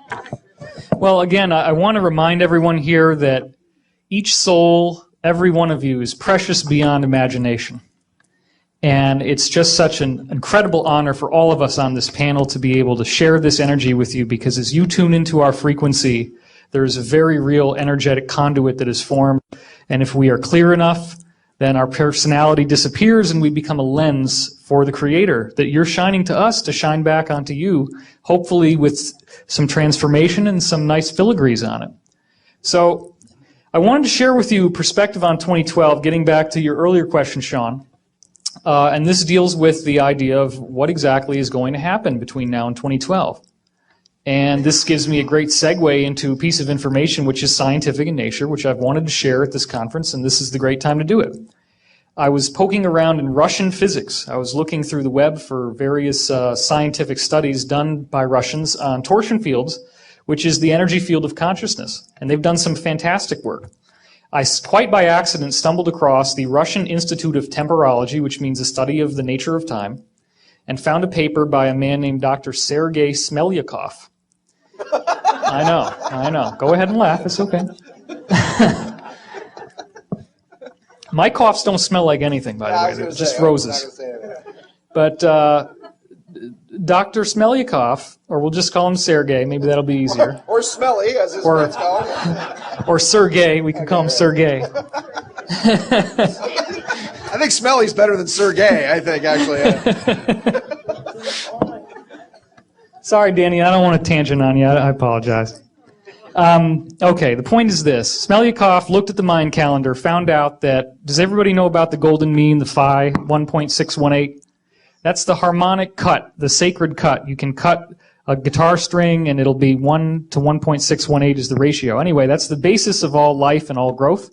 Well, again, I want to remind everyone here that each soul, every one of you, is precious beyond imagination. And it's just such an incredible honor for all of us on this panel to be able to share this energy with you, because as you tune into our frequency, there is a very real energetic conduit that is formed. And if we are clear enough, then our personality disappears and we become a lens for the Creator that you're shining to us to shine back onto you, hopefully with some transformation and some nice filigrees on it. So I wanted to share with you perspective on 2012, getting back to your earlier question, Sean. And this deals with the idea of what exactly is going to happen between now and 2012. And this gives me a great segue into a piece of information which is scientific in nature, which I've wanted to share at this conference, and this is the great time to do it. I was poking around in Russian physics. I was looking through the web for various scientific studies done by Russians on torsion fields, which is the energy field of consciousness. And they've done some fantastic work. I, quite by accident, stumbled across the Russian Institute of Temporology, which means the study of the nature of time, and found a paper by a man named Dr. Sergei Smelyakov. I know. Go ahead and laugh. It's okay. My coughs don't smell like anything, by the way. They're just roses. But Dr. Smelyakov, or we'll just call him Sergei, maybe that'll be easier. Or Smelly, as his friends call him. Or Sergei, we can call him Sergei. I think Smelly's better than Sergei, I think, actually. Sorry, Danny, I don't want to tangent on you. I apologize. Okay, the point is this. Smelyakov looked at the Mayan calendar, found out that, does everybody know about the golden mean, the phi, 1.618? That's the harmonic cut, the sacred cut. You can cut a guitar string and it'll be 1 to 1.618 is the ratio. Anyway, that's the basis of all life and all growth.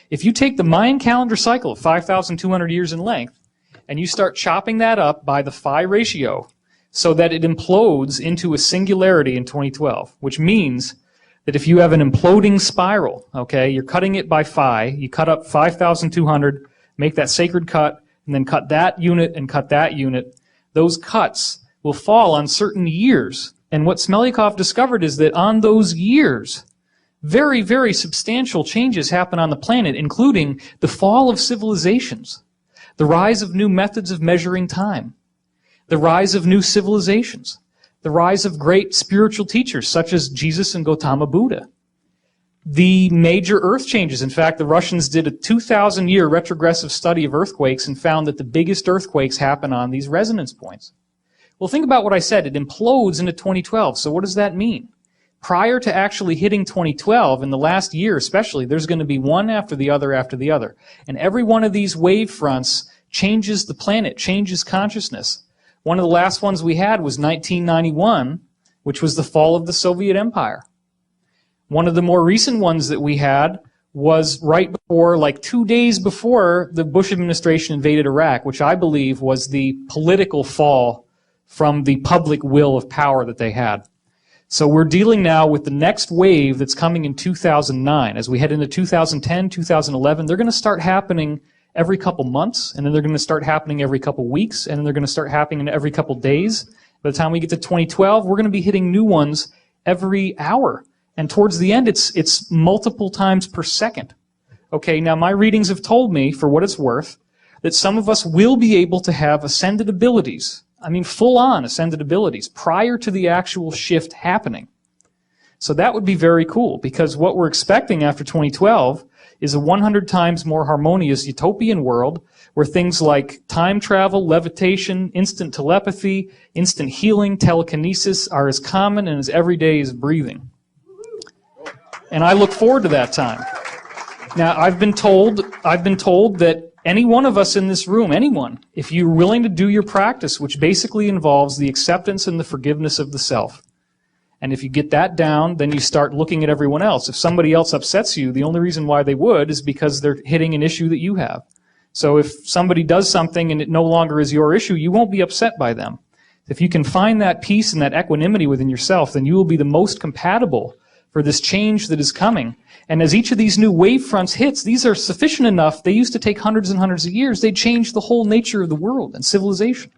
If you take the Mayan calendar cycle of 5,200 years in length and you start chopping that up by the phi ratio so that it implodes into a singularity in 2012, which means that if you have an imploding spiral, okay, you're cutting it by phi, you cut up 5,200, make that sacred cut, and then cut that unit and cut that unit, those cuts will fall on certain years. And what Smelyakov discovered is that on those years, very, very substantial changes happen on the planet, including the fall of civilizations, the rise of new methods of measuring time, the rise of new civilizations, the rise of great spiritual teachers such as Jesus and Gautama Buddha, the major earth changes. In fact, the Russians did a 2,000-year retrogressive study of earthquakes and found that the biggest earthquakes happen on these resonance points. Well, think about what I said. It implodes into 2012. So what does that mean? Prior to actually hitting 2012, in the last year especially, there's going to be one after the other after the other. And every one of these wave fronts changes the planet, changes consciousness. One of the last ones we had was 1991, which was the fall of the Soviet Empire. One of the more recent ones that we had was right before, like 2 days before the Bush administration invaded Iraq, which I believe was the political fall from the public will of power that they had. So we're dealing now with the next wave that's coming in 2009. As we head into 2010, 2011, they're going to start happening every couple months, and then they're going to start happening every couple weeks, and then they're going to start happening every couple days. By the time we get to 2012, we're going to be hitting new ones every hour. And towards the end, it's multiple times per second. Okay, now my readings have told me, for what it's worth, that some of us will be able to have ascended abilities. I mean, full-on ascended abilities prior to the actual shift happening. So that would be very cool, because what we're expecting after 2012 is a 100 times more harmonious utopian world where things like time travel, levitation, instant telepathy, instant healing, telekinesis are as common and as everyday as breathing. And I look forward to that time. Now, I've been told that any one of us in this room, anyone, if you're willing to do your practice, which basically involves the acceptance and the forgiveness of the self, and if you get that down, then you start looking at everyone else. If somebody else upsets you, the only reason why they would is because they're hitting an issue that you have. So if somebody does something and it no longer is your issue, you won't be upset by them. If you can find that peace and that equanimity within yourself, then you will be the most compatible for this change that is coming. And as each of these new wave fronts hits, these are sufficient enough. They used to take hundreds and hundreds of years. They change the whole nature of the world and civilization.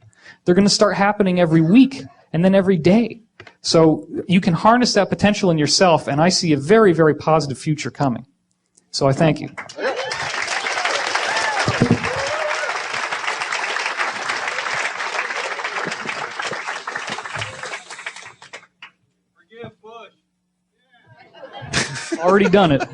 They're going to start happening every week and then every day. So you can harness that potential in yourself, and I see a very, very positive future coming. So I thank you. Forgive Bush. Already done it.